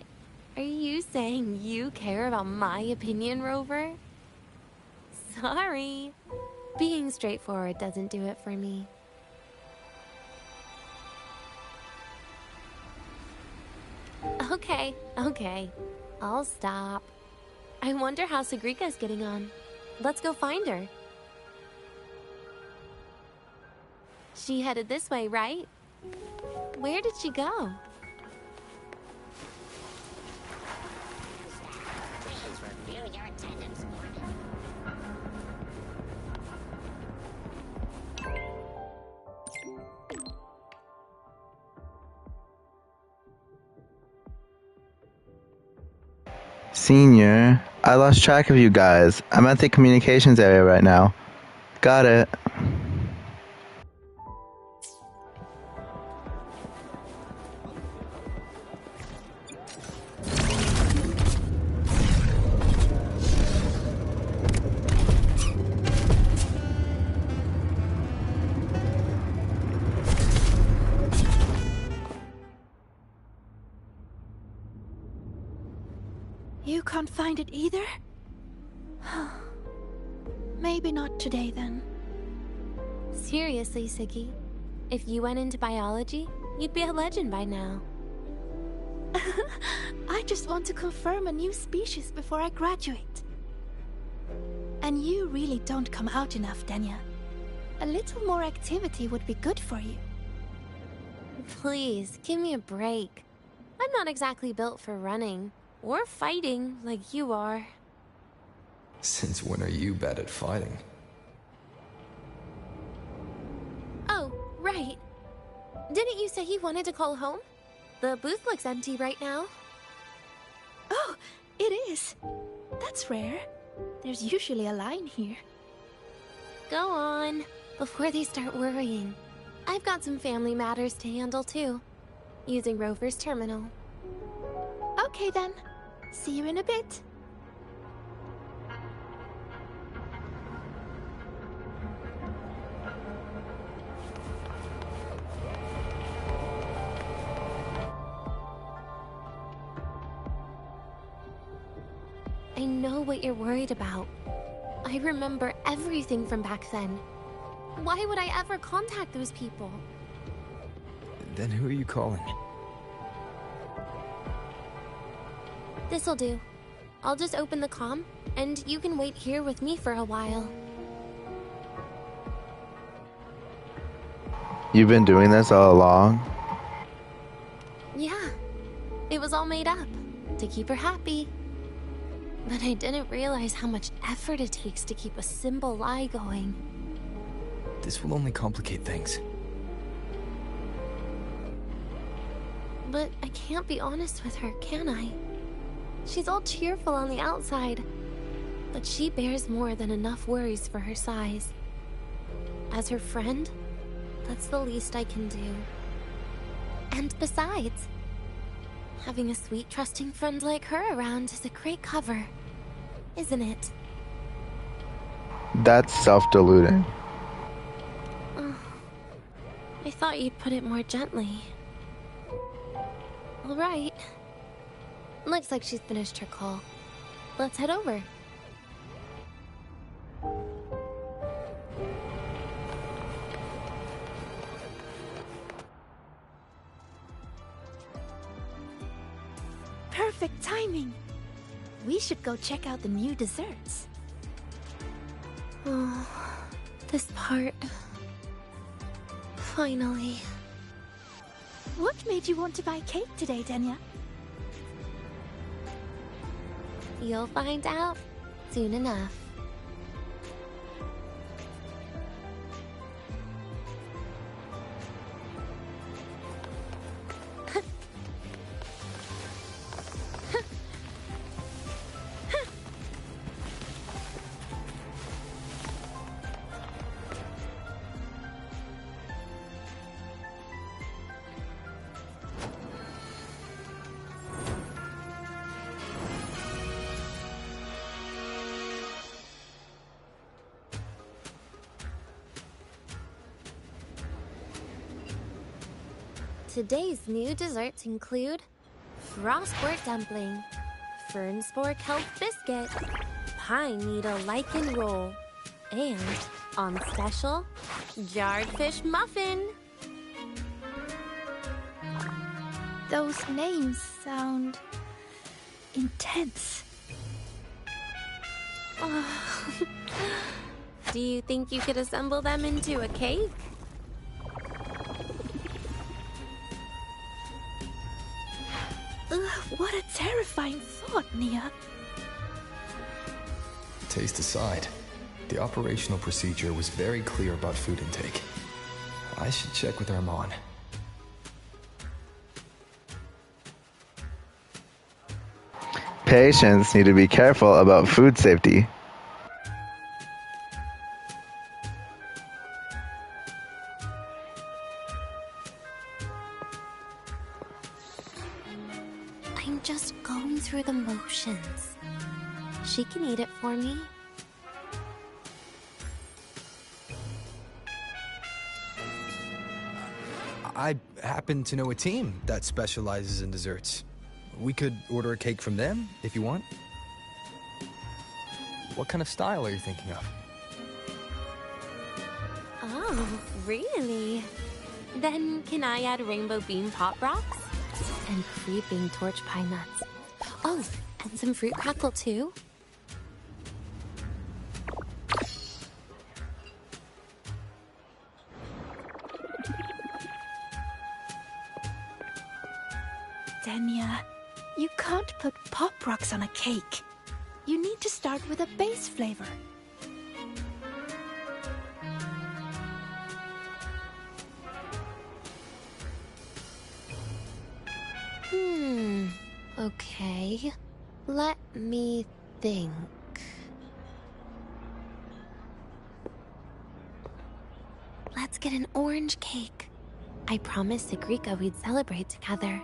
Are you saying you care about my opinion, Rover? Sorry. Being straightforward doesn't do it for me. Okay. I'll stop. I wonder how Sagrika's getting on. Let's go find her. She headed this way, right? Where did she go? Senior, I lost track of you guys. I'm at the communications area right now. Got it. You can't find it either? Maybe not today then. Seriously, Siggy. If you went into biology, you'd be a legend by now. I just want to confirm a new species before I graduate. And you really don't come out enough, Denya. A little more activity would be good for you. Please, give me a break. I'm not exactly built for running. Or fighting, like you are. Since when are you bad at fighting? Oh, right. Didn't you say you wanted to call home? The booth looks empty right now. Oh, it is. That's rare. There's usually a line here. Go on, before they start worrying. I've got some family matters to handle too, using Rover's terminal. Okay then. See you in a bit. I know what you're worried about. I remember everything from back then. Why would I ever contact those people? Then who are you calling? This'll do. I'll just open the comm, and you can wait here with me for a while. You've been doing this all along? Yeah. It was all made up, to keep her happy. But I didn't realize how much effort it takes to keep a simple lie going. This will only complicate things. But I can't be honest with her, can I? She's all cheerful on the outside, but she bears more than enough worries for her size. As her friend, that's the least I can do. And besides, having a sweet, trusting friend like her around is a great cover, isn't it? That's self-deluding. Oh, I thought you'd put it more gently. All right. Looks like she's finished her call. Let's head over. Perfect timing. We should go check out the new desserts. Oh, this part. Finally. What made you want to buy cake today, Denya? You'll find out soon enough. Today's new desserts include frostwort dumpling, fern spore kelp biscuit, pine needle lichen roll, and, on special, jarred fish muffin. Those names sound intense. Do you think you could assemble them into a cake? What a terrifying thought, Nia. Taste aside, the operational procedure was very clear about food intake. I should check with Armand. Patients need to be careful about food safety. I'm just going through the motions. She can eat it for me. I happen to know a team that specializes in desserts. We could order a cake from them, if you want. What kind of style are you thinking of? Oh, really? Then can I add rainbow bean pop rocks? And creeping torch pine nuts. Oh, and some fruit crackle too? Denya, you can't put pop rocks on a cake. You need to start with a base flavor. Okay. Let me think. Let's get an orange cake. I promised Sigrika we'd celebrate together.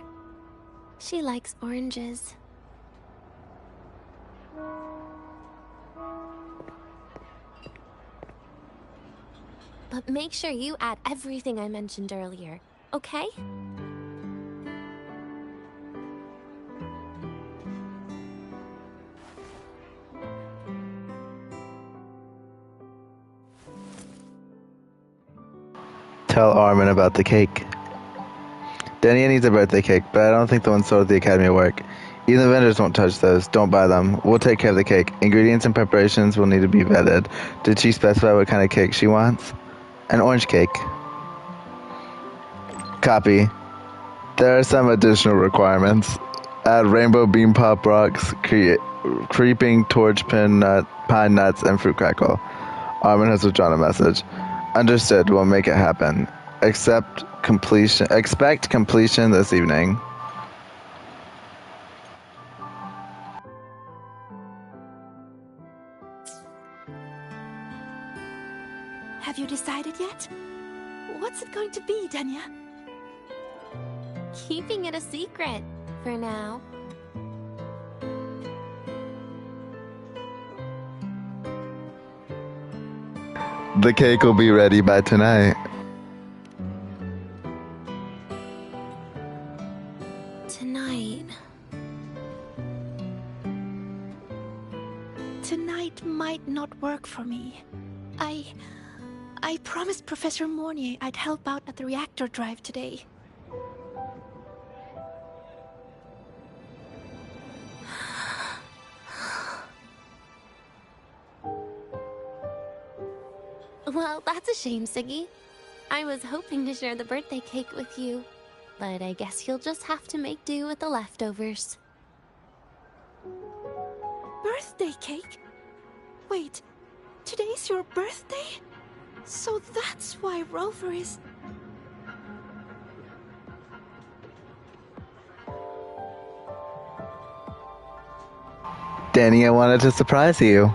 She likes oranges. But make sure you add everything I mentioned earlier, okay? Tell Armin about the cake. Denia needs a birthday cake, but I don't think the ones sold at the Academy will work. Even the vendors won't touch those. Don't buy them. We'll take care of the cake. Ingredients and preparations will need to be vetted. Did she specify what kind of cake she wants? An orange cake. Copy. There are some additional requirements. Add rainbow bean pop rocks, creeping torch pine nuts, and fruit crackle. Armin has withdrawn a message. Understood. We'll make it happen. Expect completion this evening. Have you decided yet? What's it going to be, Denya? Keeping it a secret for now. The cake will be ready by tonight. Tonight. Tonight might not work for me. I promised Professor Mornier I'd help out at the reactor drive today. Well, that's a shame, Siggy. I was hoping to share the birthday cake with you, but I guess you'll just have to make do with the leftovers. birthday cake? Wait, today's your birthday? So that's why Rover is... Dania wanted to surprise you.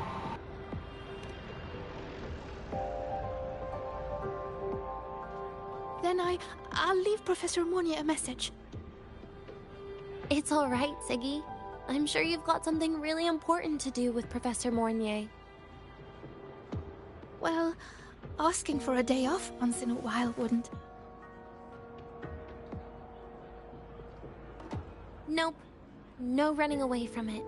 Then I'll leave Professor Monia a message. It's all right, Siggy. I'm sure you've got something really important to do with Professor Mornier. Well, asking for a day off once in a while wouldn't. Nope. No running away from it.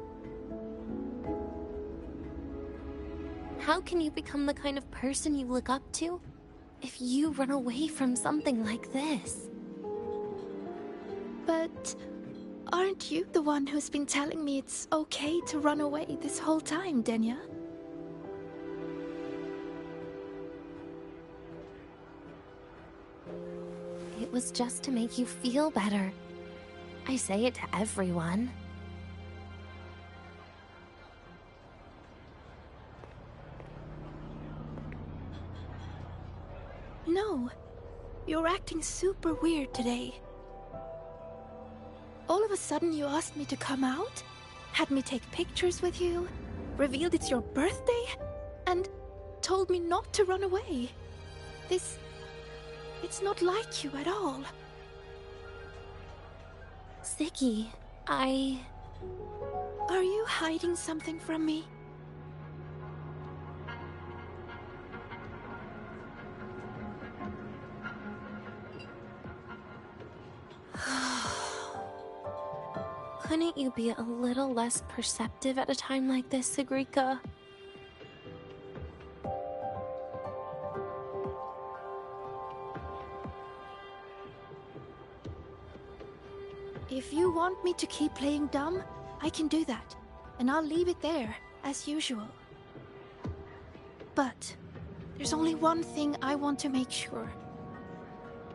How can you become the kind of person you look up to if you run away from something like this? But aren't you the one who's been telling me it's okay to run away this whole time, Denia? It was just to make you feel better. I say it to everyone. No, you're acting super weird today. All of a sudden you asked me to come out, had me take pictures with you, revealed it's your birthday, and told me not to run away. It's not like you at all. Siggy, Are you hiding something from me? Couldn't you be a little less perceptive at a time like this, Sigrika? If you want me to keep playing dumb, I can do that, and I'll leave it there, as usual. But there's only one thing I want to make sure.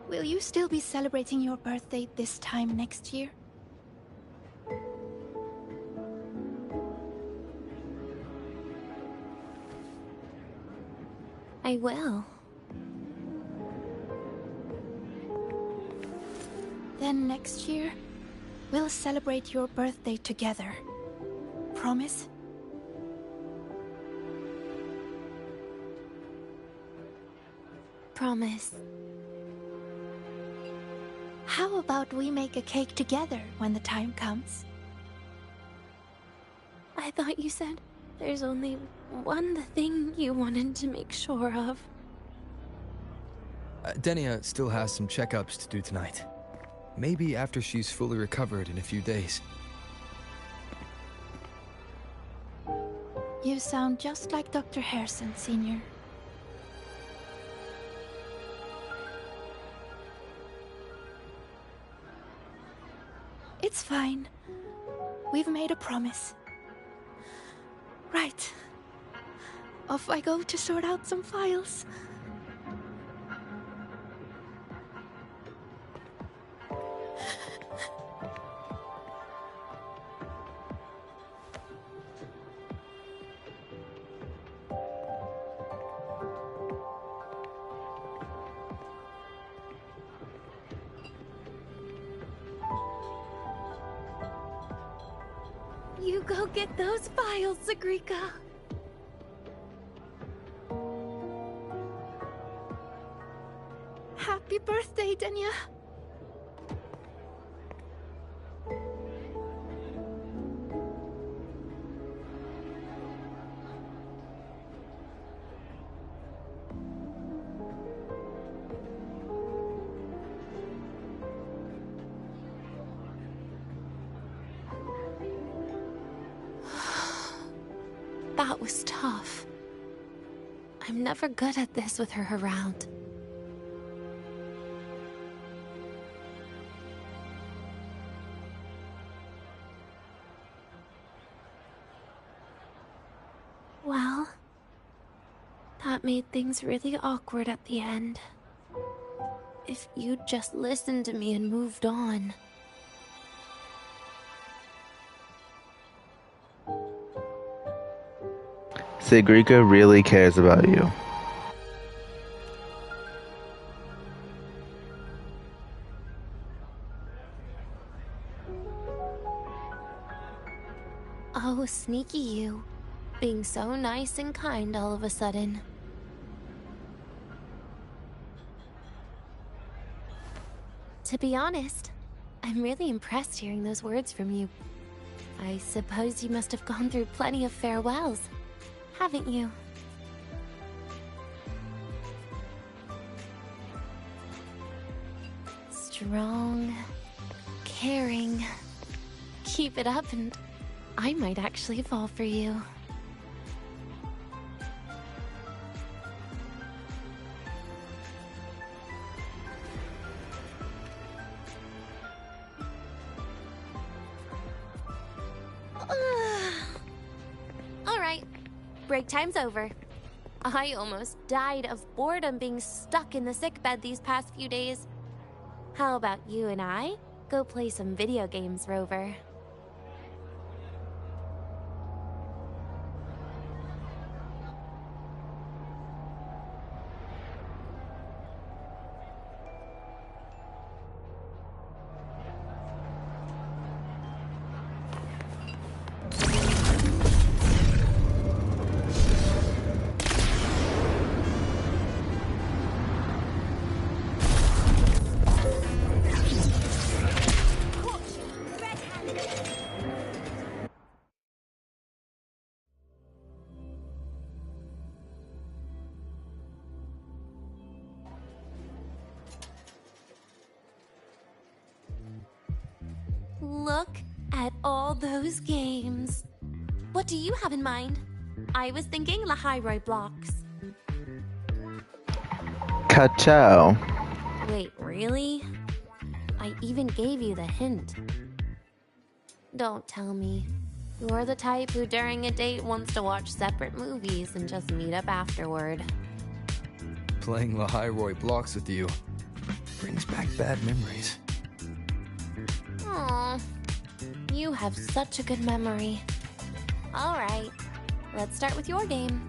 Will you still be celebrating your birthday this time next year? I will. Then next year, we'll celebrate your birthday together. Promise? Promise. How about we make a cake together when the time comes? I thought you said there's only one thing you wanted to make sure of. Denia still has some checkups to do tonight. Maybe after she's fully recovered in a few days. You sound just like Dr. Harrison, Senior. It's fine. We've made a promise. Right. Off I go to sort out some files. You go get those files, Sigrika. Happy birthday, Denia. That was tough. I'm never good at this with her around. Well, that made things really awkward at the end. If you'd just listened to me and moved on. Sigrika really cares about you. Oh, sneaky you. Being so nice and kind all of a sudden. To be honest, I'm really impressed hearing those words from you. I suppose you must have gone through plenty of farewells, haven't you? Strong, caring. Keep it up and I might actually fall for you. Alright, break time's over. I almost died of boredom being stuck in the sickbed these past few days. How about you and I go play some video games, Rover? Look at all those games. What do you have in mind? I was thinking Lahairoi blocks. Ka-chow. Wait, really? I even gave you the hint. Don't tell me. You're the type who during a date wants to watch separate movies and just meet up afterward. Playing Lahairoi blocks with you brings back bad memories. Aw, you have such a good memory. Alright, let's start with your game.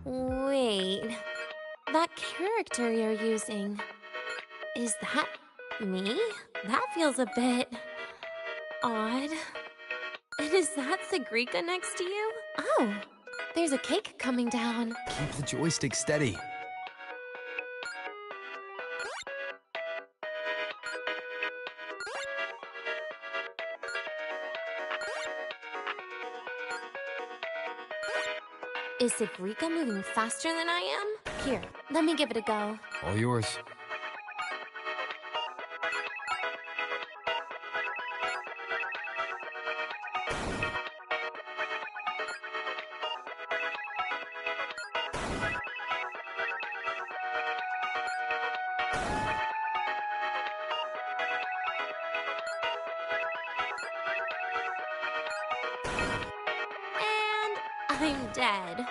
Wait, that character you're using, is that me? That feels a bit odd. And is that Sigrika next to you? Oh, there's a cake coming down. Keep the joystick steady. Is Sigrika moving faster than I am? Here, let me give it a go. All yours. I'm dead.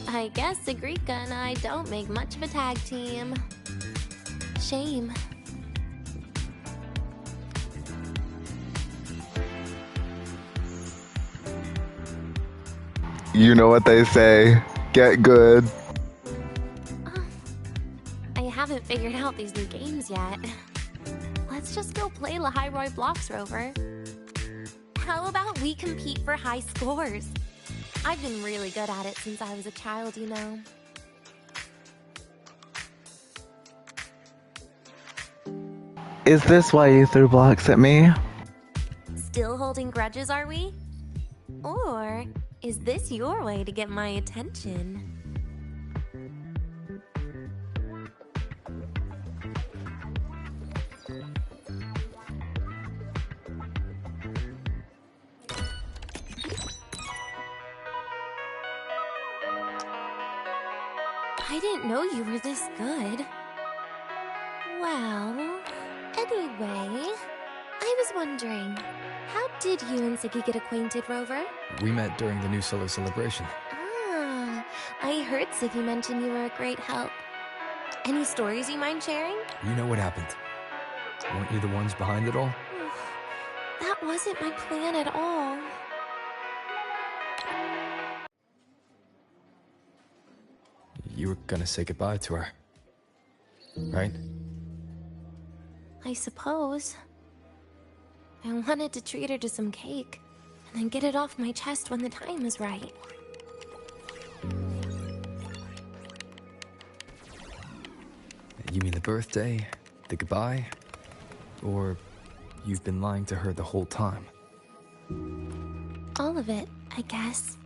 I guess Sigrika and I don't make much of a tag team. Shame. You know what they say. Get good. I haven't figured out these new games yet. Let's just go play Lahairoi blocks, Rover. How about we compete for high scores? I've been really good at it since I was a child, you know. Is this why you threw blocks at me? Still holding grudges, are we? Or is this your way to get my attention? I didn't know you were this good. Well, anyway, I was wondering, how did you and Ziggy get acquainted, Rover? We met during the New Solar celebration. Ah, I heard Ziggy mention you were a great help. Any stories you mind sharing? You know what happened. Weren't you the ones behind it all? That wasn't my plan at all. You were gonna say goodbye to her, right? I suppose. I wanted to treat her to some cake, and then get it off my chest when the time was right. You mean the birthday, the goodbye, or you've been lying to her the whole time? All of it, I guess.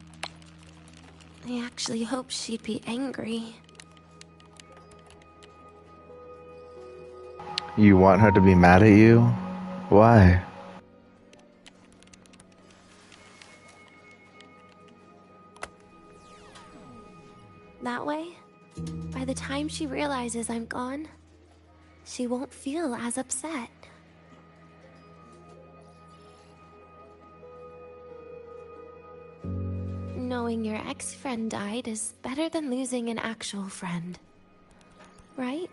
I actually hoped she'd be angry. You want her to be mad at you? Why? That way, by the time she realizes I'm gone, she won't feel as upset. Knowing your ex-friend died is better than losing an actual friend, right?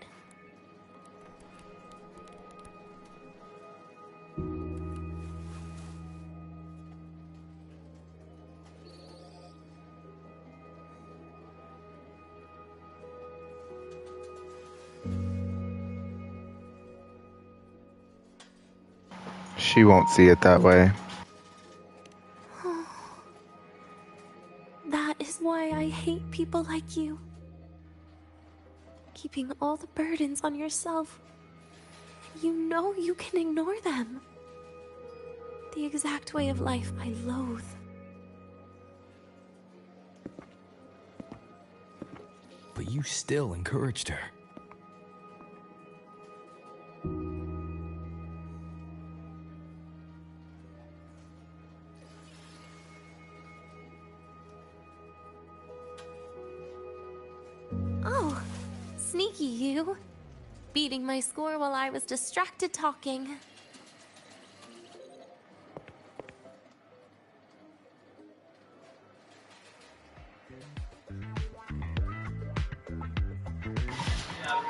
She won't see it that way. That is why I hate people like you. Keeping all the burdens on yourself. You know you can ignore them. The exact way of life I loathe. But you still encouraged her. Oh, sneaky you. Beating my score while I was distracted talking.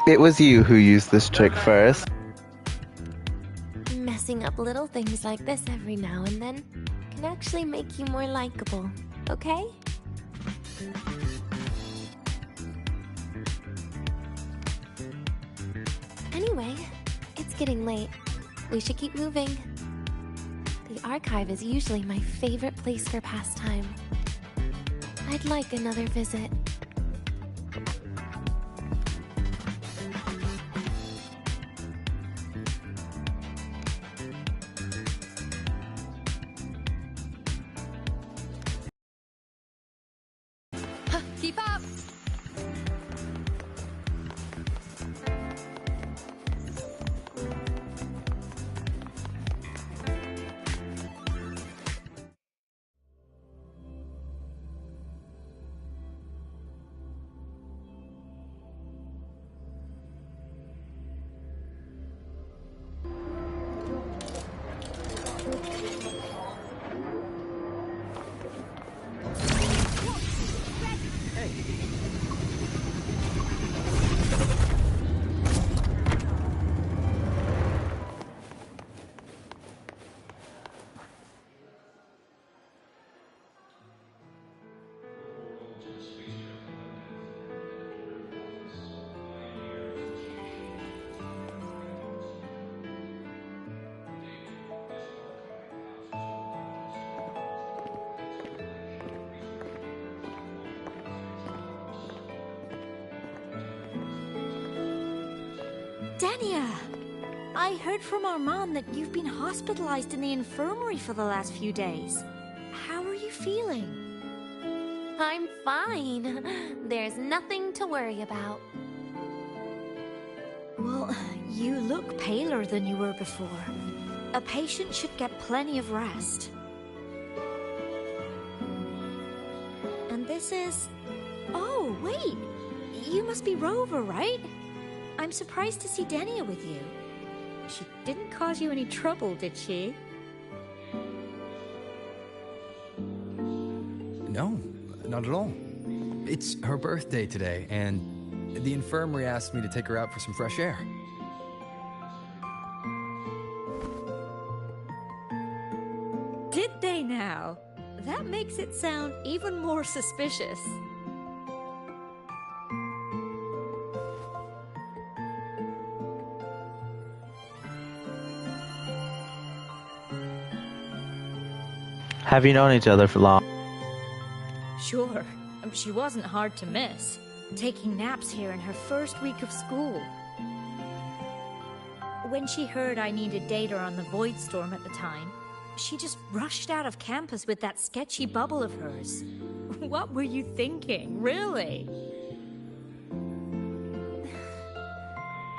It was you who used this trick first. Messing up little things like this every now and then can actually make you more likable, okay? Anyway, it's getting late. We should keep moving. The archive is usually my favorite place for pastime. I'd like another visit. Keep up! Dania! I heard from our mom that you've been hospitalized in the infirmary for the last few days. How are you feeling? I'm fine. There's nothing to worry about. Well, you look paler than you were before. A patient should get plenty of rest. And this is... Oh, wait! You must be Rover, right? I'm surprised to see Denia with you. She didn't cause you any trouble, did she? No, not at all. It's her birthday today, and the infirmary asked me to take her out for some fresh air. Did they now? That makes it sound even more suspicious. Have you known each other for long? Sure, she wasn't hard to miss, taking naps here in her first week of school. When she heard I needed data on the Void Storm at the time, she just rushed out of campus with that sketchy bubble of hers. What were you thinking, really?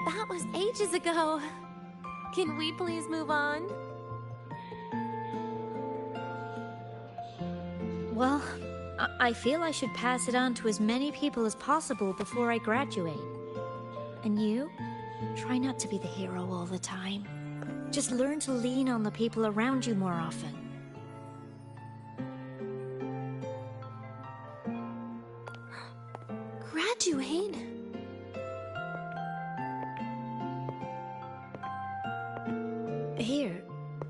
That was ages ago. Can we please move on? Well, I feel I should pass it on to as many people as possible before I graduate. And you? Try not to be the hero all the time. Just learn to lean on the people around you more often. Graduate? Here,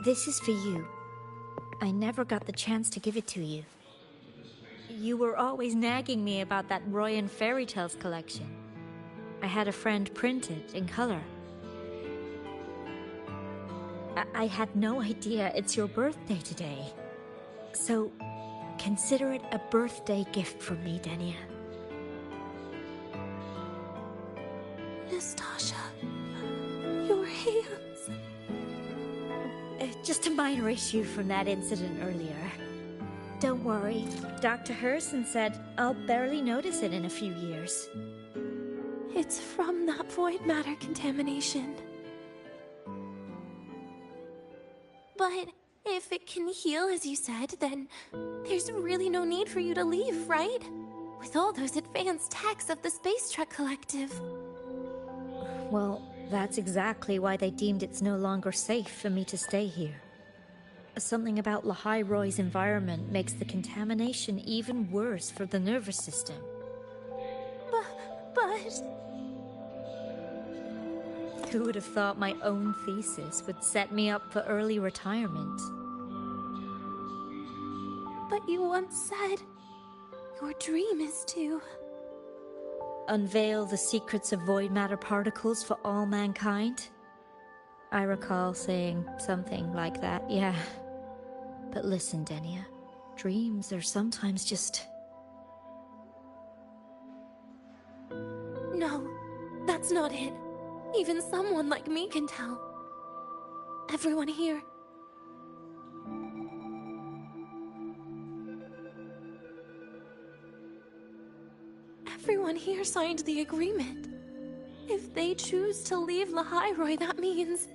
this is for you. I never got the chance to give it to you. You were always nagging me about that Roy and Fairy Tales collection. I had a friend print it in color. I had no idea it's your birthday today. So, consider it a birthday gift from me, Denia. Nastasha, your hands. Just a minor issue from that incident earlier. Don't worry, Dr. Herson said I'll barely notice it in a few years. It's from that void matter contamination. But if it can heal, as you said, then there's really no need for you to leave, right? With all those advanced techs of the Space Trek Collective. Well, that's exactly why they deemed it's no longer safe for me to stay here. Something about Lahai Roy's environment makes the contamination even worse for the nervous system. But... Who would have thought my own thesis would set me up for early retirement? But you once said your dream is to... unveil the secrets of void matter particles for all mankind? I recall saying something like that, yeah. But listen, Denia, dreams are sometimes just... No, that's not it. Even someone like me can tell. Everyone here. Everyone here signed the agreement. If they choose to leave Lahai Roy, that means...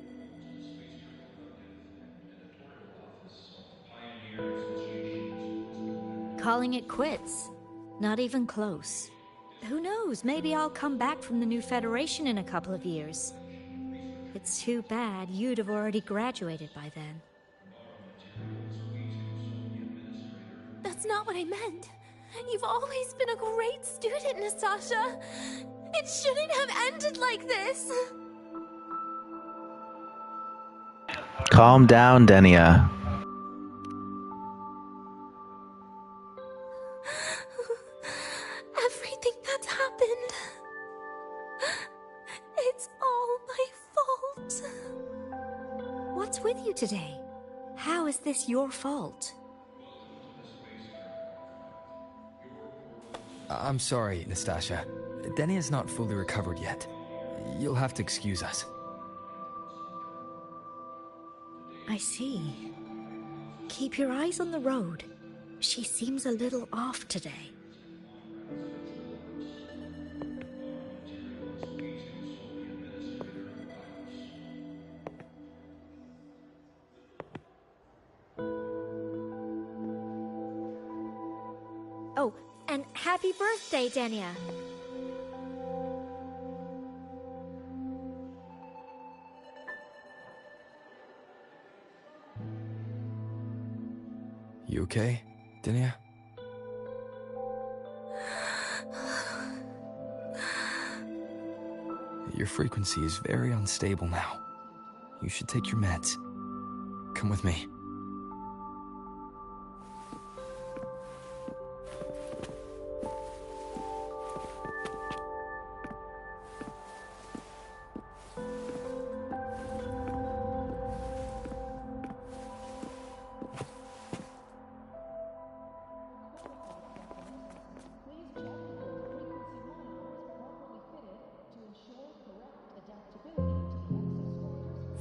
calling it quits. Not even close. Who knows, maybe I'll come back from the new Federation in a couple of years. It's too bad you'd have already graduated by then. That's not what I meant. You've always been a great student, Nastasha. It shouldn't have ended like this. Calm down, Denia. Everything that's happened... it's all my fault. What's with you today? How is this your fault? I'm sorry, Nastasha. Denia's not fully recovered yet. You'll have to excuse us. I see. Keep your eyes on the road. She seems a little off today. Oh, and happy birthday, Denia. You okay, Denia? Your frequency is very unstable now. You should take your meds. Come with me.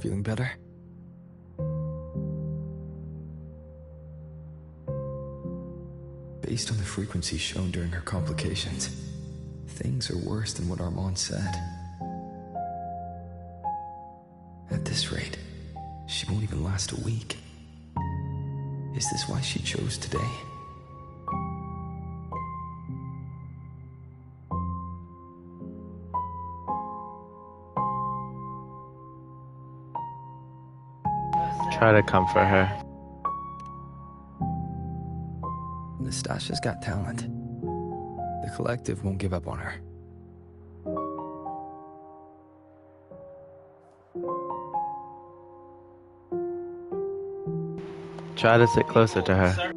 Feeling better? Based on the frequency shown during her complications, things are worse than what Armand said. At this rate, she won't even last a week. Is this why she chose today? Try to comfort her. Nastasha's got talent. The collective won't give up on her. Try to sit closer to her.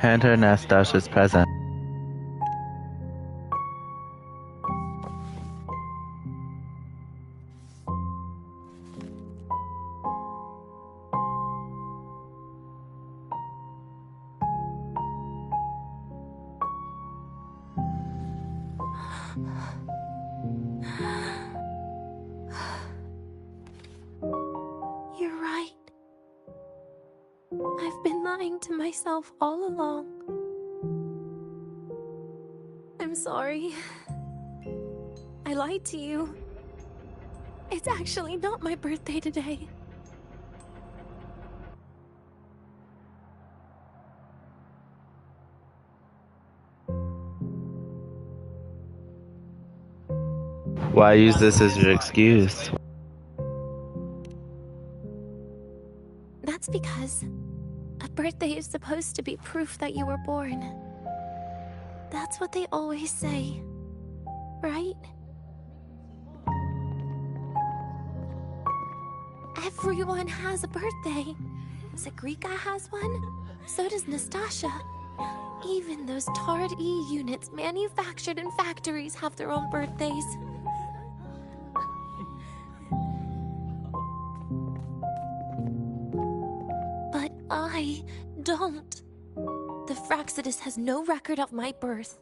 Hand her Nastasha's present. You're right. I've been lying to myself all along. I'm sorry. I lied to you. It's actually not my birthday today. Why use this as your excuse? That's because a birthday is supposed to be proof that you were born. That's what they always say, right? Everyone has a birthday. Zagrika has one, so does Nastasha. Even those Tard E units manufactured in factories have their own birthdays. But I don't. The Fraxidus has no record of my birth.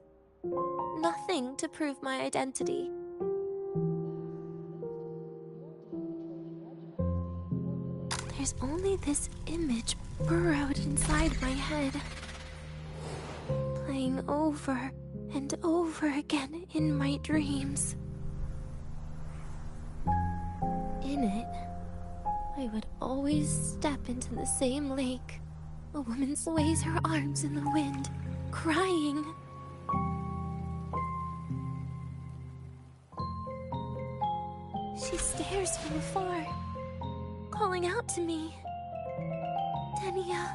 Nothing to prove my identity. There's only this image burrowed inside my head, playing over and over again in my dreams. In it, I would always step into the same lake. A woman sways her arms in the wind, crying. She stares from afar, calling out to me. Denia.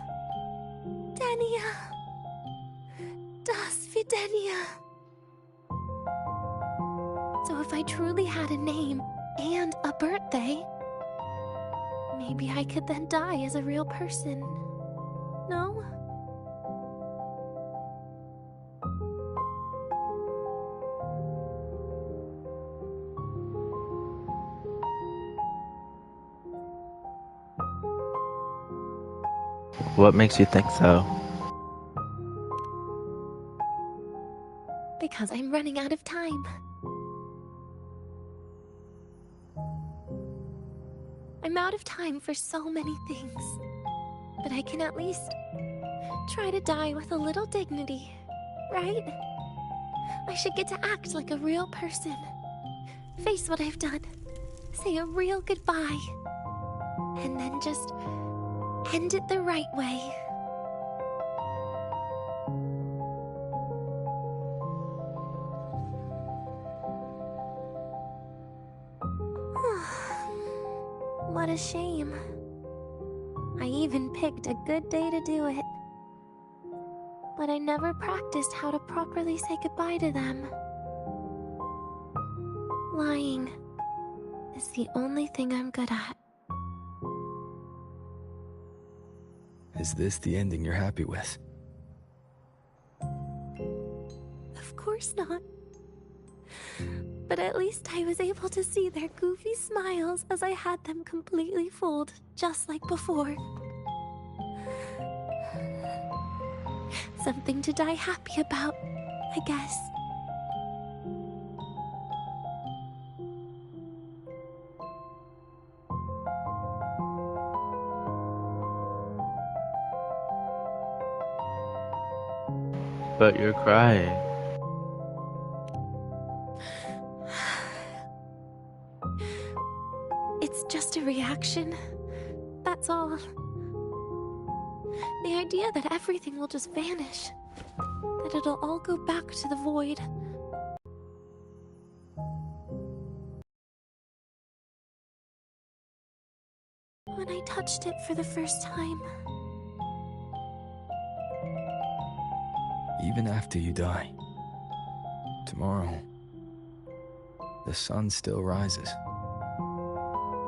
Denia. Das Videnia. So if I truly had a name and a birthday, maybe I could then die as a real person. No? What makes you think so? Because I'm running out of time. I'm out of time for so many things. But I can at least try to die with a little dignity, right? I should get to act like a real person. Face what I've done. say a real goodbye. And then just end it the right way. What a shame. I even picked a good day to do it. But I never practiced how to properly say goodbye to them. Lying is the only thing I'm good at. Is this the ending you're happy with? Of course not. But at least I was able to see their goofy smiles as I had them completely fooled, just like before. Something to die happy about, I guess. But you're crying. It's just a reaction. That's all. The idea that everything will just vanish. That it'll all go back to the void. When I touched it for the first time. Even after you die, tomorrow, the sun still rises.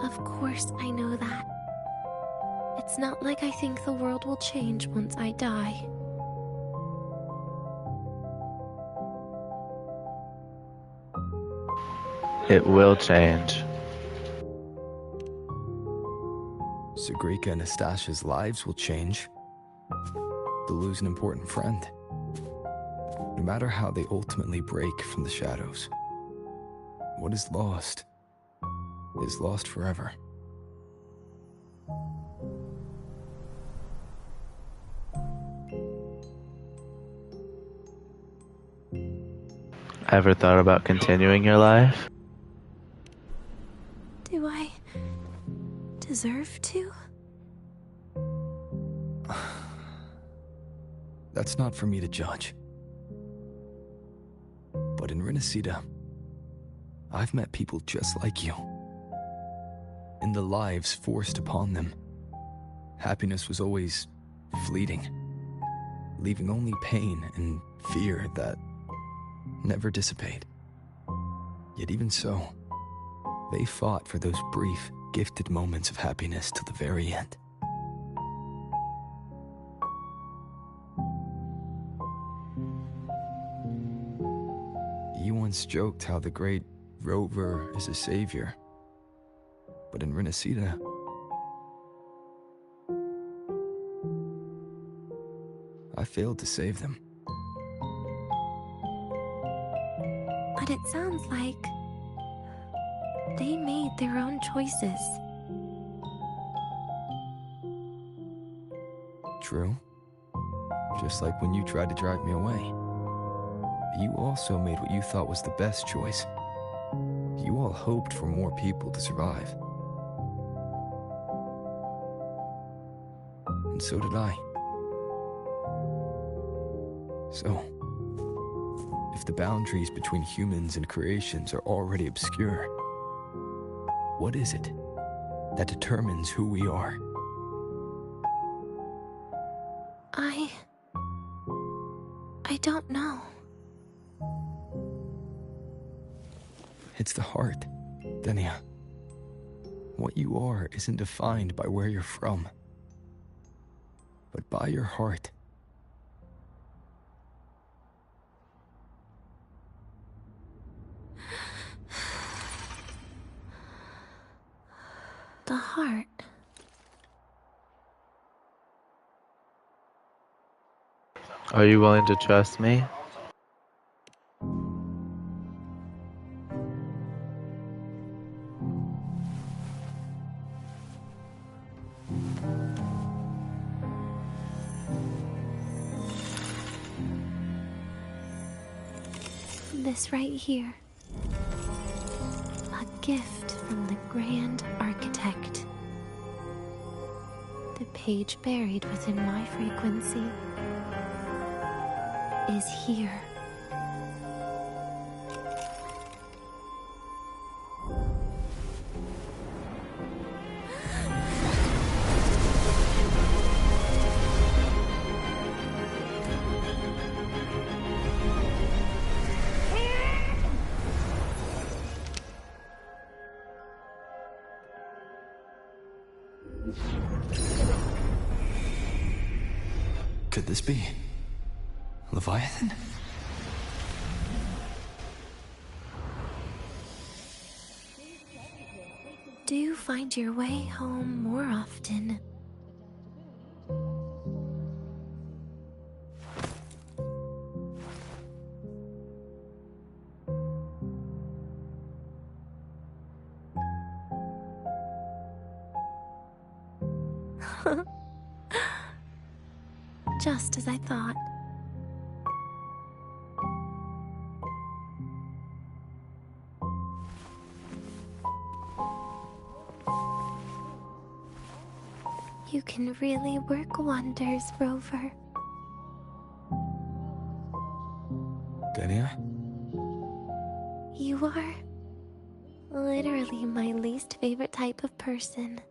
Of course I know that. It's not like I think the world will change once I die. It will change. Sagrika and Nastasha's lives will change. They'll lose an important friend. No matter how they ultimately break from the shadows, what is lost forever. Ever thought about continuing your life? Do I deserve to? That's not for me to judge. But in Renacida, I've met people just like you. In the lives forced upon them, happiness was always fleeting, leaving only pain and fear that never dissipate. Yet even so, they fought for those brief, gifted moments of happiness till the very end. You once joked how the great Rover is a savior, but in Renacida, I failed to save them. But it sounds like they made their own choices. True. Just like when you tried to drive me away. You also made what you thought was the best choice. You all hoped for more people to survive. And so did I. So, if the boundaries between humans and creations are already obscure, what is it that determines who we are? I don't know. It's the heart, Denia. What you are isn't defined by where you're from, but by your heart. The heart. Are you willing to trust me? This right here. A gift from the grand architect. The page buried within my frequency is here. Could this be Leviathan? Do find your way home more often. Just as I thought. You can really work wonders, Rover. Dania? You are literally my least favorite type of person.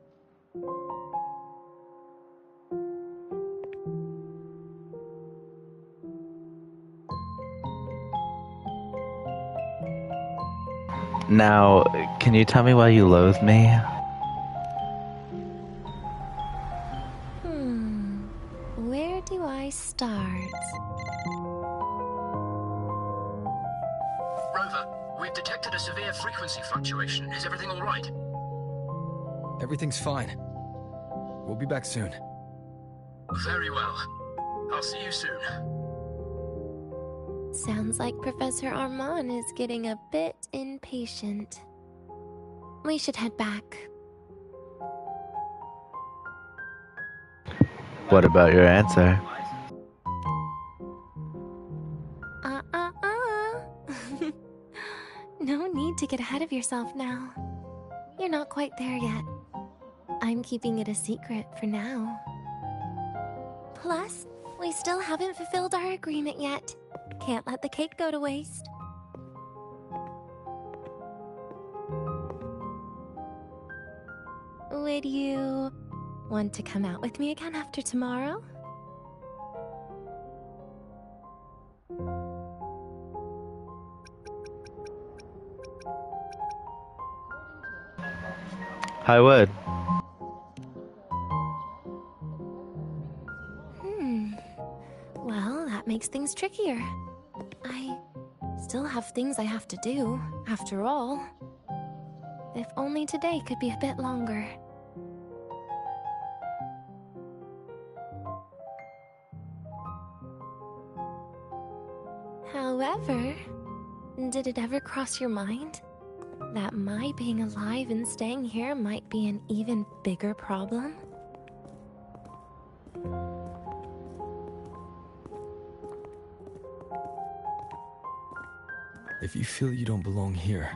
Now, can you tell me why you loathe me? Where do I start? Rover, we've detected a severe frequency fluctuation. Is everything all right? Everything's fine. We'll be back soon. Very well. I'll see you soon. Sounds like Professor Armand is getting a bit impatient. We should head back. What about your answer? No need to get ahead of yourself now. You're not quite there yet. I'm keeping it a secret for now. Plus, we still haven't fulfilled our agreement yet. Can't let the cake go to waste. Would you want to come out with me again after tomorrow? I would. Well, that makes things trickier. I still have things I have to do, after all. If only today could be a bit longer. However, did it ever cross your mind that my being alive and staying here might be an even bigger problem? If you feel you don't belong here,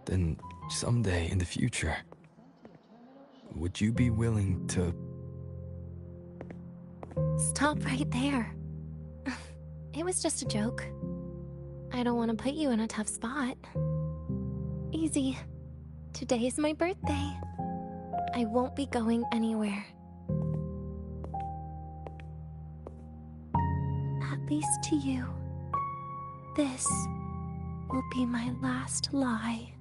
then someday in the future, would you be willing to... Stop right there. It was just a joke. I don't want to put you in a tough spot. Easy. Today's my birthday. I won't be going anywhere. At least to you. This will be my last lie.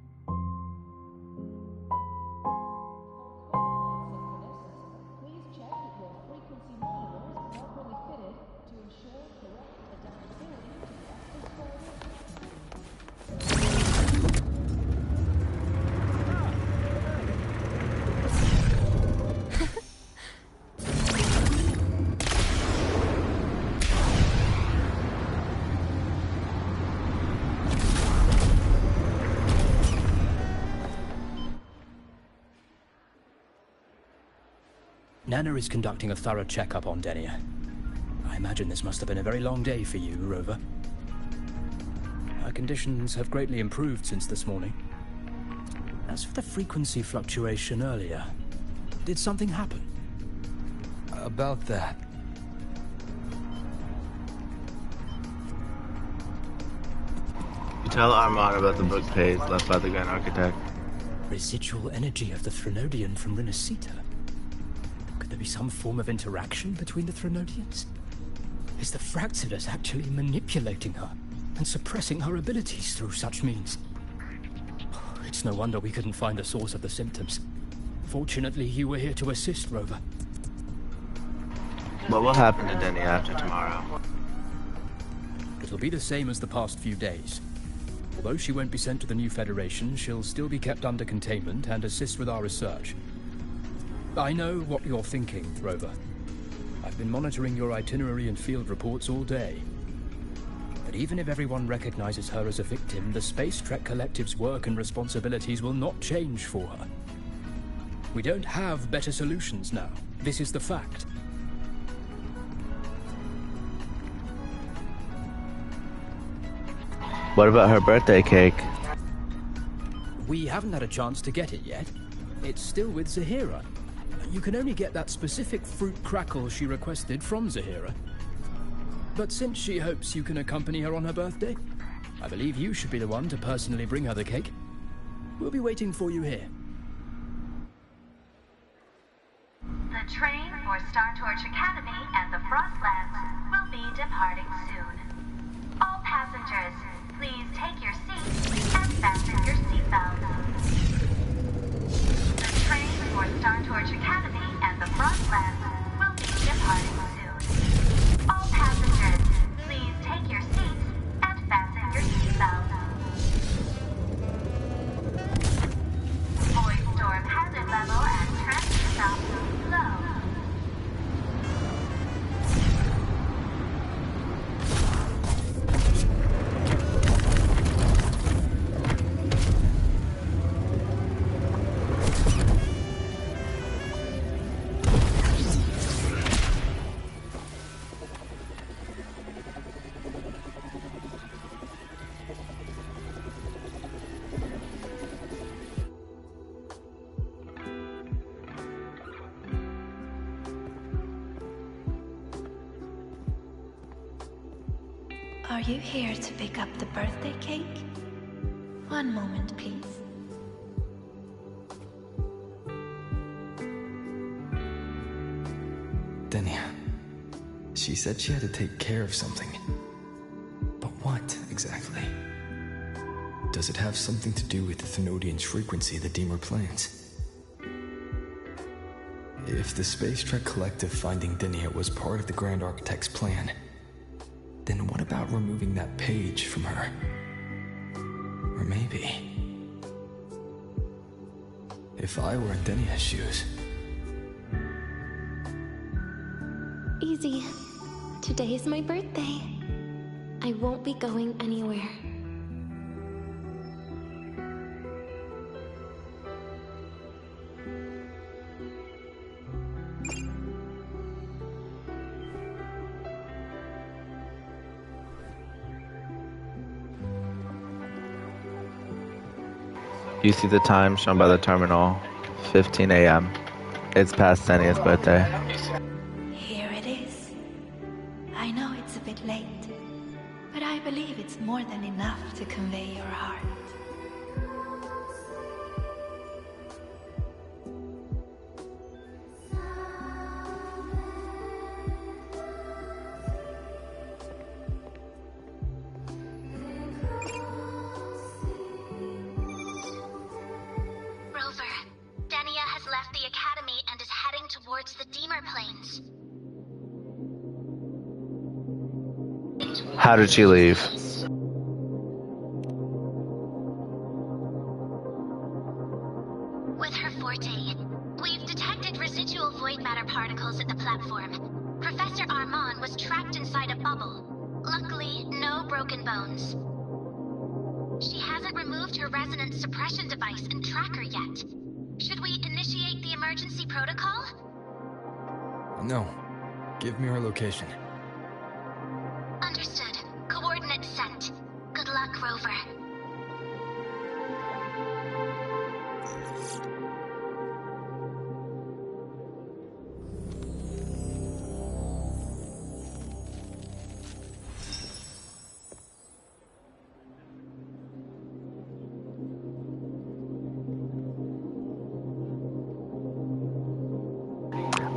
Nana is conducting a thorough checkup on Denia. I imagine this must have been a very long day for you, Rover. Her conditions have greatly improved since this morning. As for the frequency fluctuation earlier, did something happen? About that. You tell Armand about the book page left by the Grand Architect. Residual energy of the Threnodian from Renacita. Could there be some form of interaction between the Threnodians? Is the Fraxidus actually manipulating her and suppressing her abilities through such means? It's no wonder we couldn't find the source of the symptoms. Fortunately, you were here to assist, Rover. What will happen to Denny after tomorrow? It'll be the same as the past few days. Although she won't be sent to the new Federation, she'll still be kept under containment and assist with our research. I know what you're thinking, Rover. I've been monitoring your itinerary and field reports all day. But even if everyone recognizes her as a victim, the Space Trek Collective's work and responsibilities will not change for her. We don't have better solutions now. This is the fact. What about her birthday cake? We haven't had a chance to get it yet. It's still with Zahira. You can only get that specific fruit crackle she requested from Zahira. But since she hopes you can accompany her on her birthday, I believe you should be the one to personally bring her the cake. We'll be waiting for you here. The train for Star Torch Academy and the Frostlands will be departing soon. All passengers, please take your seats and fasten your seatbelts. The train for Star Torch Academy and the Frostlands will be departing soon. All passengers, please take your seats and fasten your seatbelts. Void storm hazard level and transit stop low. Are you here to pick up the birthday cake? One moment, please. Denia. She said she had to take care of something. But what, exactly? Does it have something to do with the Thenodian's frequency the Deemer plans? If the Space Trek Collective finding Denia was part of the Grand Architect's plan, then what about removing that page from her? Or maybe... if I were in Denia's shoes... Easy. Today is my birthday. I won't be going anywhere. You see the time shown by the terminal, 15 a.m. It's past Denia's birthday. Here it is. I know it's a bit late, but I believe it's more than enough to convey your heart. Towards the Deemer plains. How did she leave? With her forte, we've detected residual void matter particles at the platform. Professor Armand was trapped inside a bubble. Luckily, no broken bones. She hasn't removed her resonance suppression device and tracker yet. Should we initiate the emergency protocol? No. Give me her location. Understood. Coordinates sent. Good luck, Rover.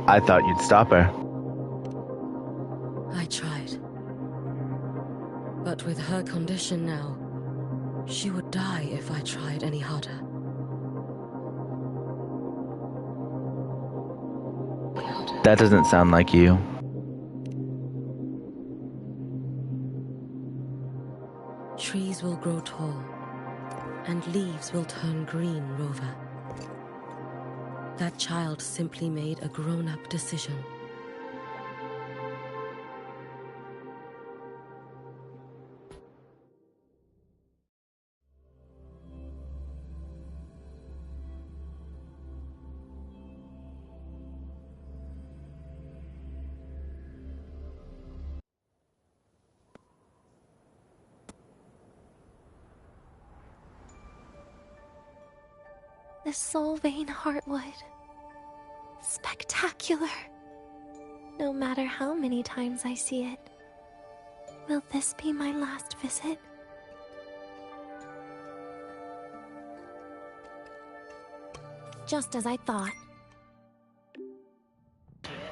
I thought you'd stop her. I tried. But with her condition now, she would die if I tried any harder. That doesn't sound like you. Trees will grow tall, and leaves will turn green, Rover. That child simply made a grown-up decision. The Soul Vein Heartwood. Spectacular. No matter how many times I see it, will this be my last visit? Just as I thought.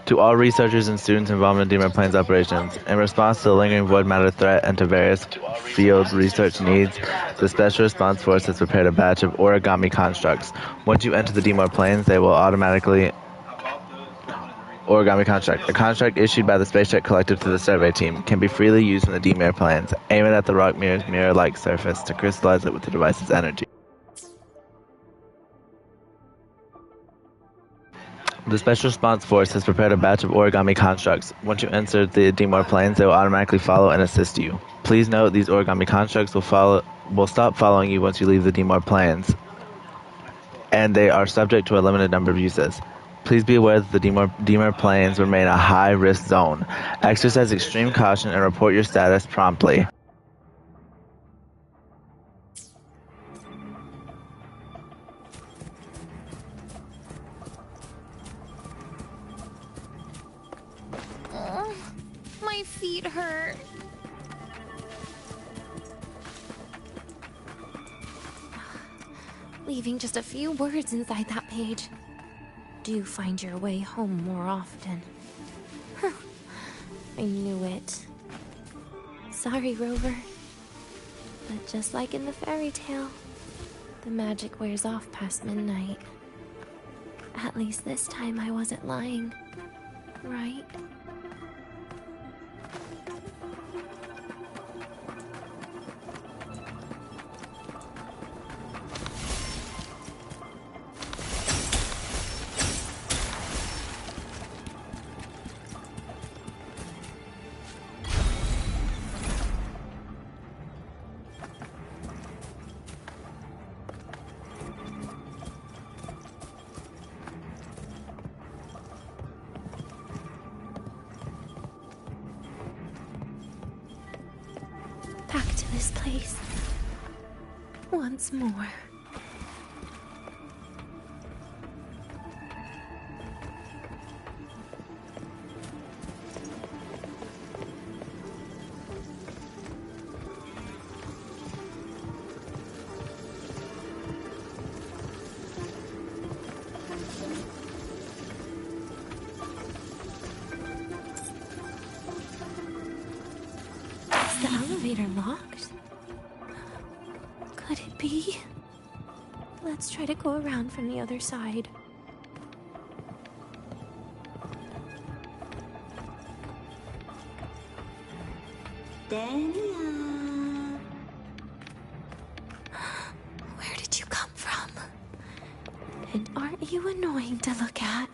To all researchers and students involved in Demon Plains operations, in response to the lingering void matter threat and to various field research needs, the Special Response Force has prepared a batch of origami constructs. Once you enter the Demon Plains, they will automatically... Origami construct. A construct issued by the Spaceship Collective to the survey team can be freely used in the Demir Plains. Aim it at the rock mirror's mirror-like surface to crystallize it with the device's energy. The Special Response Force has prepared a batch of origami constructs. Once you enter the Demor Plains, they will automatically follow and assist you. Please note these origami constructs will stop following you once you leave the Demor Plains, and they are subject to a limited number of uses. Please be aware that the Demor Plains remain a high-risk zone. Exercise extreme caution and report your status promptly. My feet hurt. Leaving just a few words inside that page. Do find your way home more often. I knew it. Sorry, Rover. But just like in the fairy tale, the magic wears off past midnight. At least this time I wasn't lying, right? Back to this place. Once more. Is the elevator locked? Could it be? Let's try to go around from the other side. Dania. Where did you come from? And aren't you annoying to look at?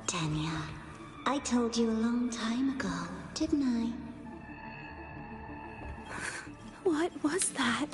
Dania, I told you a long time ago, didn't I? What was that?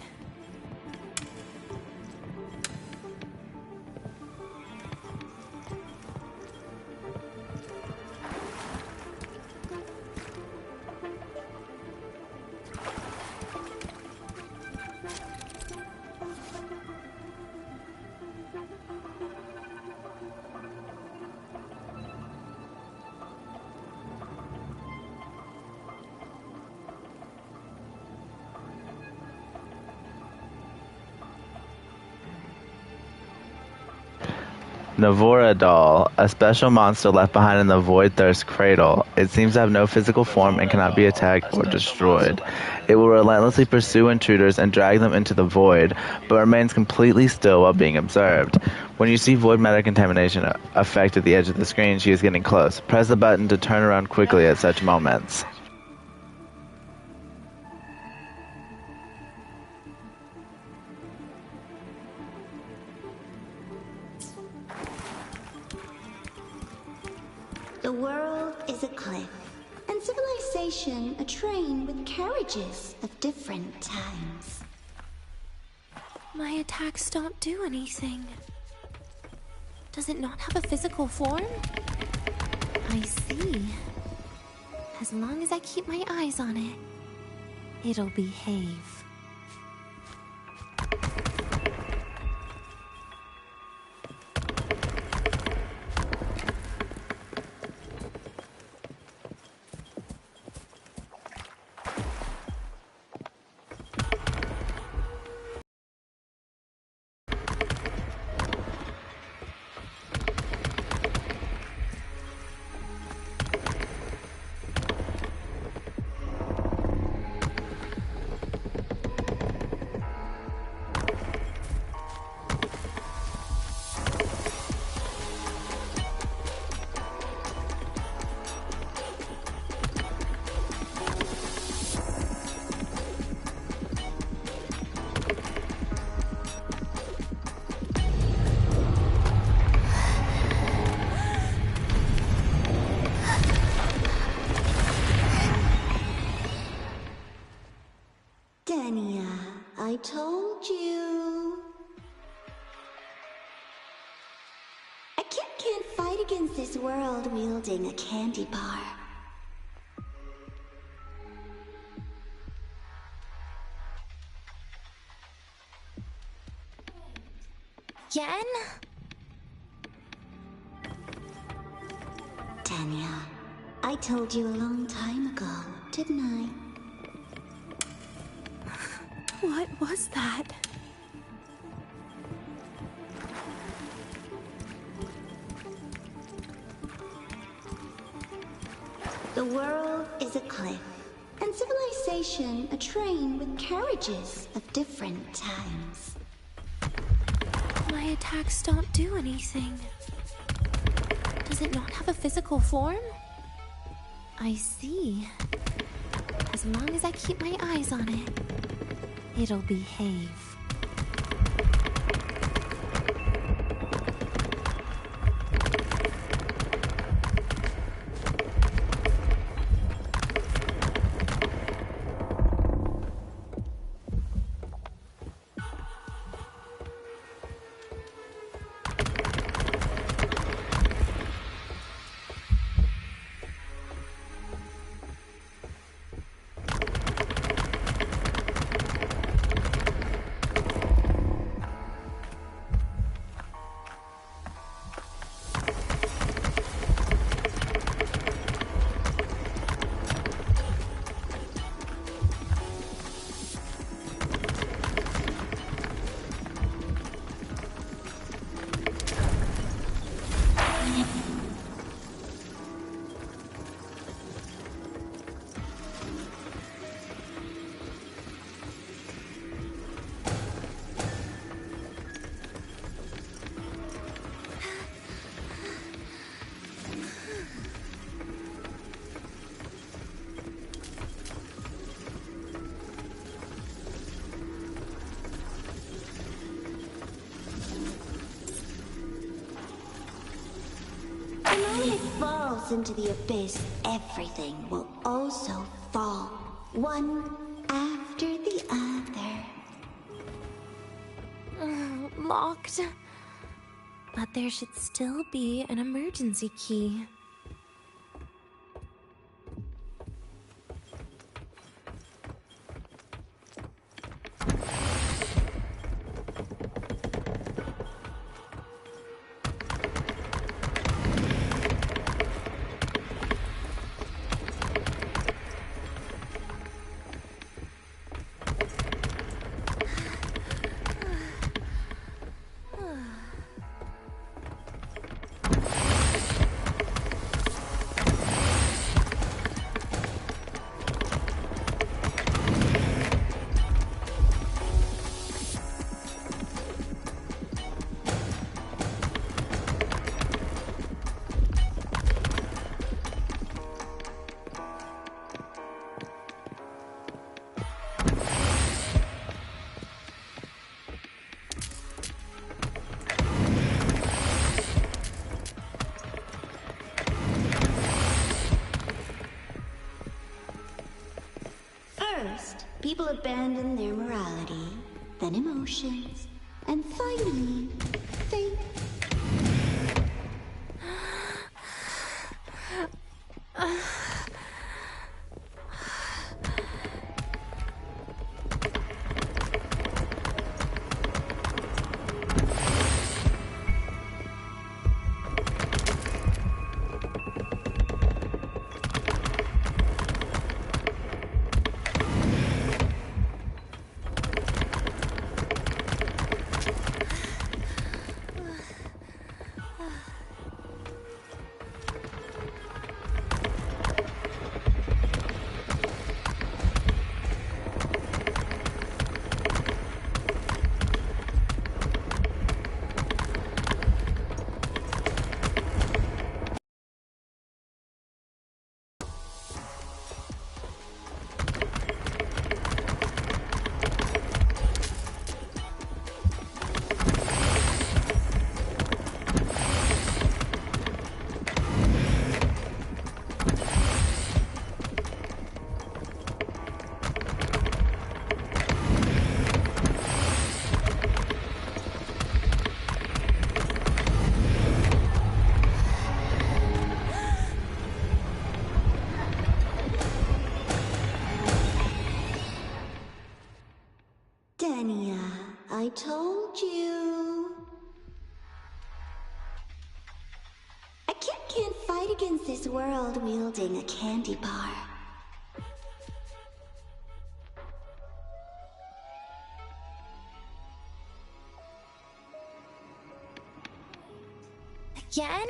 Navora doll, a special monster left behind in the Void Thirst cradle. It seems to have no physical form and cannot be attacked or destroyed. It will relentlessly pursue intruders and drag them into the void, but remains completely still while being observed. When you see void matter contamination effect at the edge of the screen, she is getting close. Press the button to turn around quickly at such moments. The world is a cliff, and civilization a train with carriages of different times. My attacks don't do anything. Does it not have a physical form? I see. As long as I keep my eyes on it, it'll behave. Dania, I told you. A kid can't fight against this world wielding a candy bar. Yen? Dania, I told you a long time ago, didn't I? What was that? The world is a cliff, and civilization a train with carriages of different times. My attacks don't do anything. Does it not have a physical form? I see. As long as I keep my eyes on it, it'll behave. The moment it falls into the abyss, everything will also fall, one after the other. Locked. But there should still be an emergency key. First, people abandon their morality, then emotions, and finally, faith. Dania, I told you. A kid can't fight against this world wielding a candy bar. Again?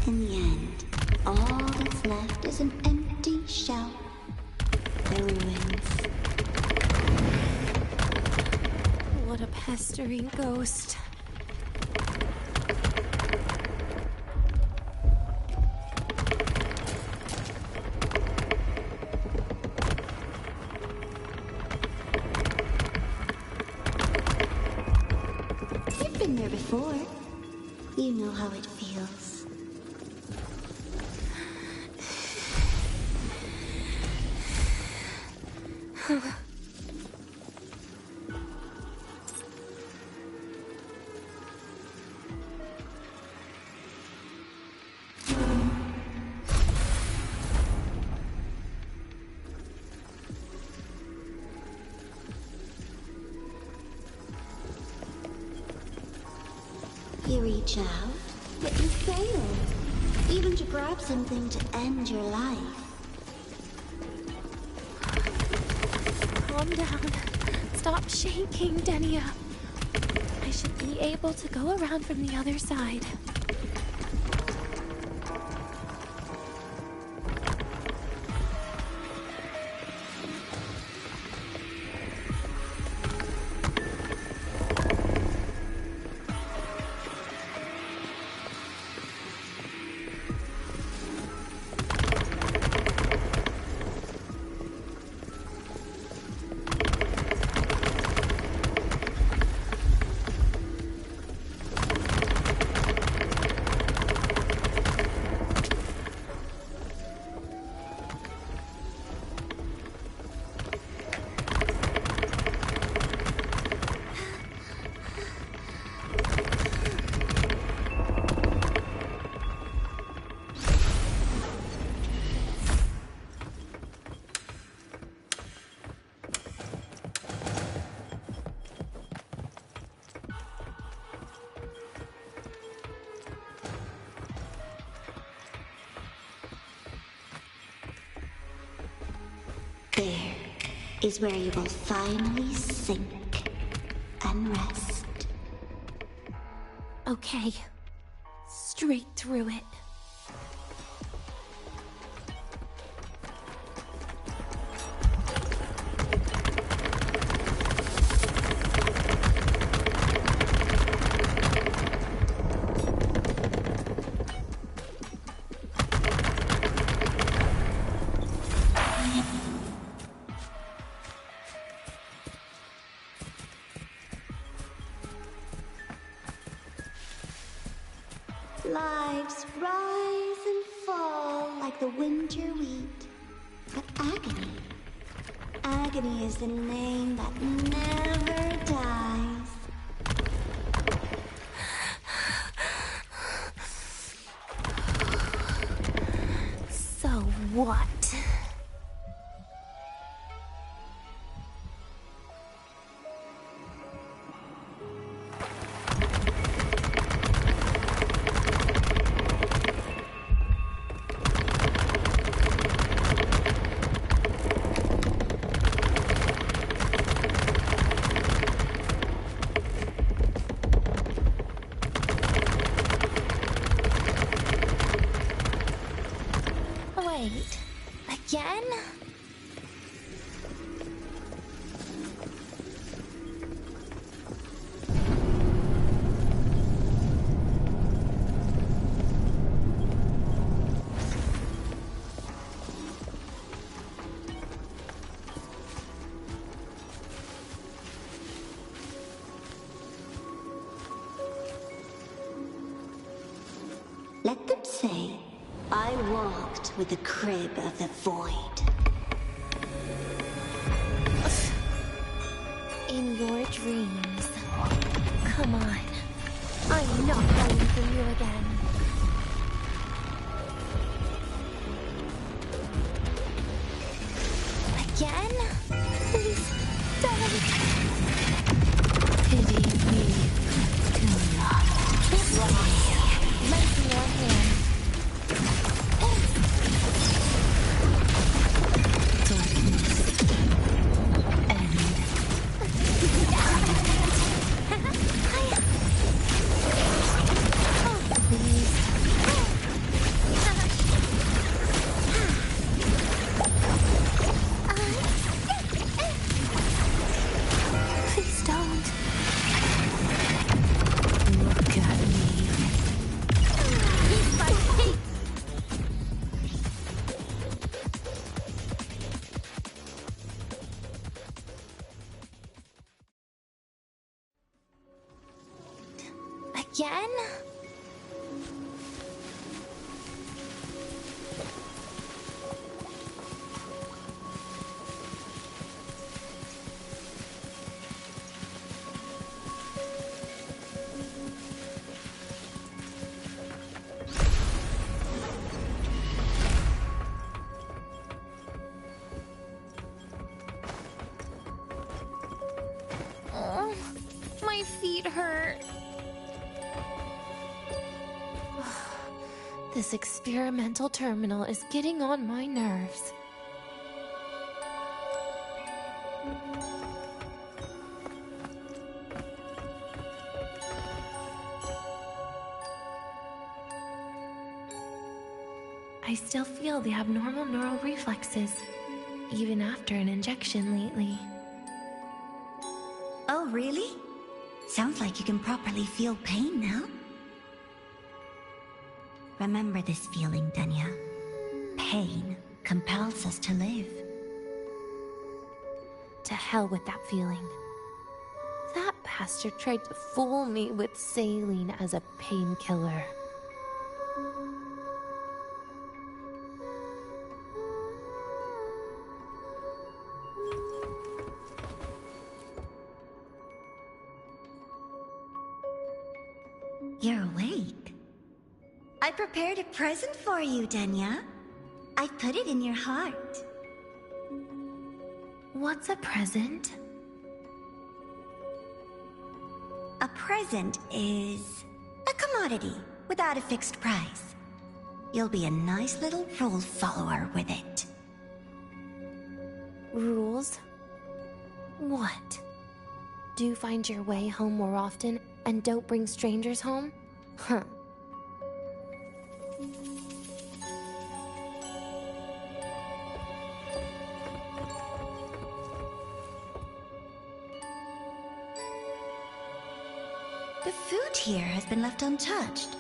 In the end, all that's left is an empty shell. The ruins. What a pestering ghost. You've been there before. You know how it feels. You reach out, but you fail. Even to grab something to end your life. Calm down. Stop shaking, Denia. I should be able to go around from the other side. There is where you will finally sink and rest. Okay. Straight through it. Lives rise and fall like the winter wheat. But agony is the name that never dies. So what? Wait, again? Let them say, I walked with the crib of the void. In your dreams. Come on. I'm not running from you again. Again? Please, don't. Pity me. Too long. Lend me your hand. Please don't. Look at me. Eat my feet. Again? Oh, my feet hurt. This experimental terminal is getting on my nerves. I still feel the abnormal neural reflexes, even after an injection lately. Oh, really? Sounds like you can properly feel pain now. Remember this feeling, Denya. Pain compels us to live. To hell with that feeling. That bastard tried to fool me with saline as a painkiller. You're awake. I prepared a present for you, Denya. I put it in your heart. What's a present? A present is a commodity without a fixed price. You'll be a nice little rule follower with it. Rules? What? Do find your way home more often and don't bring strangers home? Huh. The food here has been left untouched.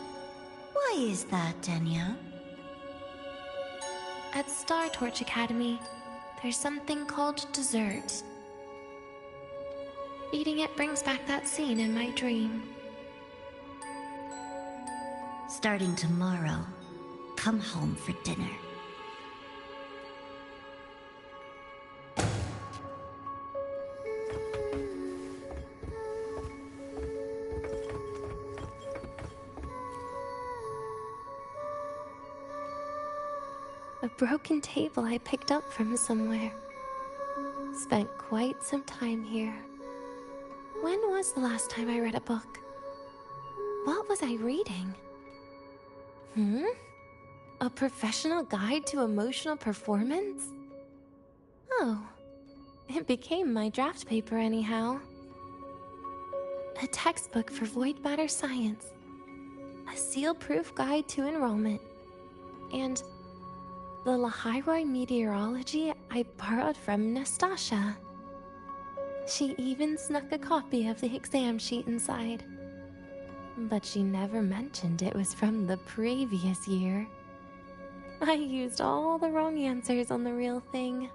Why is that, Denya? At Star Torch Academy, there's something called dessert. Eating it brings back that scene in my dream. Starting tomorrow, come home for dinner. A broken table I picked up from somewhere. Spent quite some time here. When was the last time I read a book? What was I reading? A professional guide to emotional performance? Oh, it became my draft paper anyhow. A textbook for void matter science. A seal-proof guide to enrollment. And the Lahiroi meteorology I borrowed from Nastasha. She even snuck a copy of the exam sheet inside. But she never mentioned it was from the previous year. I used all the wrong answers on the real thing.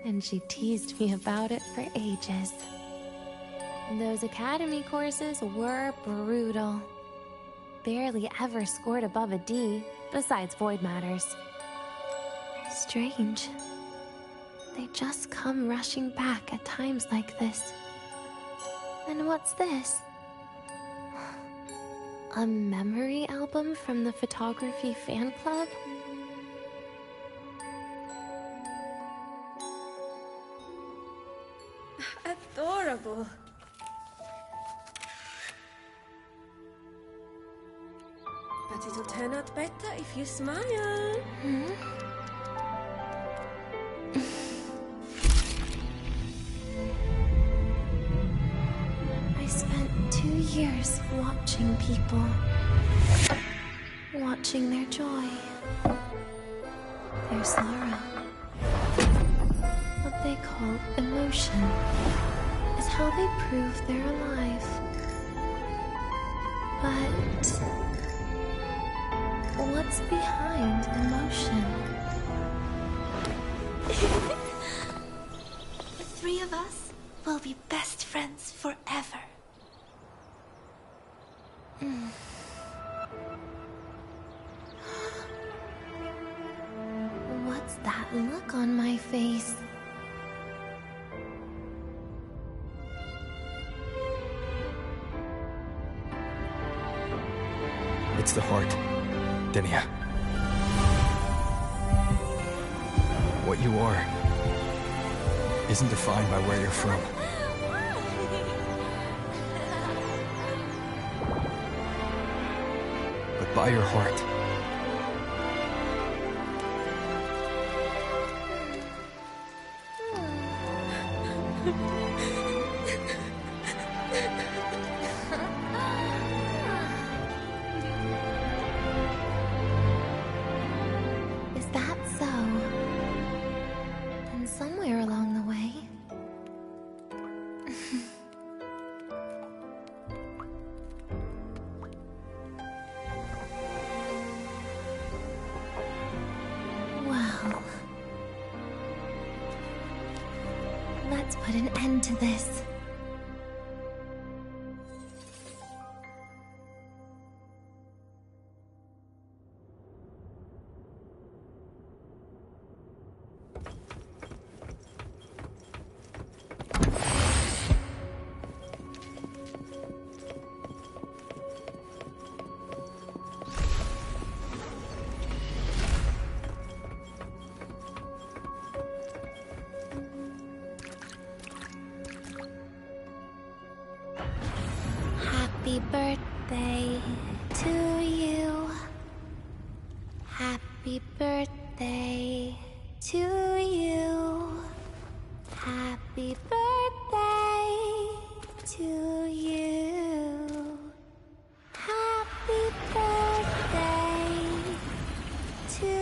And she teased me about it for ages. Those academy courses were brutal. Barely ever scored above a D, besides void matters. Strange. They just come rushing back at times like this. And what's this? A memory album from the photography fan club? Adorable. But it'll turn out better if you smile. I spent 2 years watching people. Watching their joy. Their sorrow. What they call emotion is how they prove they're alive. But what's behind emotion? The three of us will be best friends forever. What's that look on my face? It's the heart, Denia. What you are isn't defined by where you're from. But by your heart. Is that so? And somewhere along the way... Well... Let's put an end to this. Happy birthday to you. Happy birthday to you. Happy birthday to you. Happy birthday to you.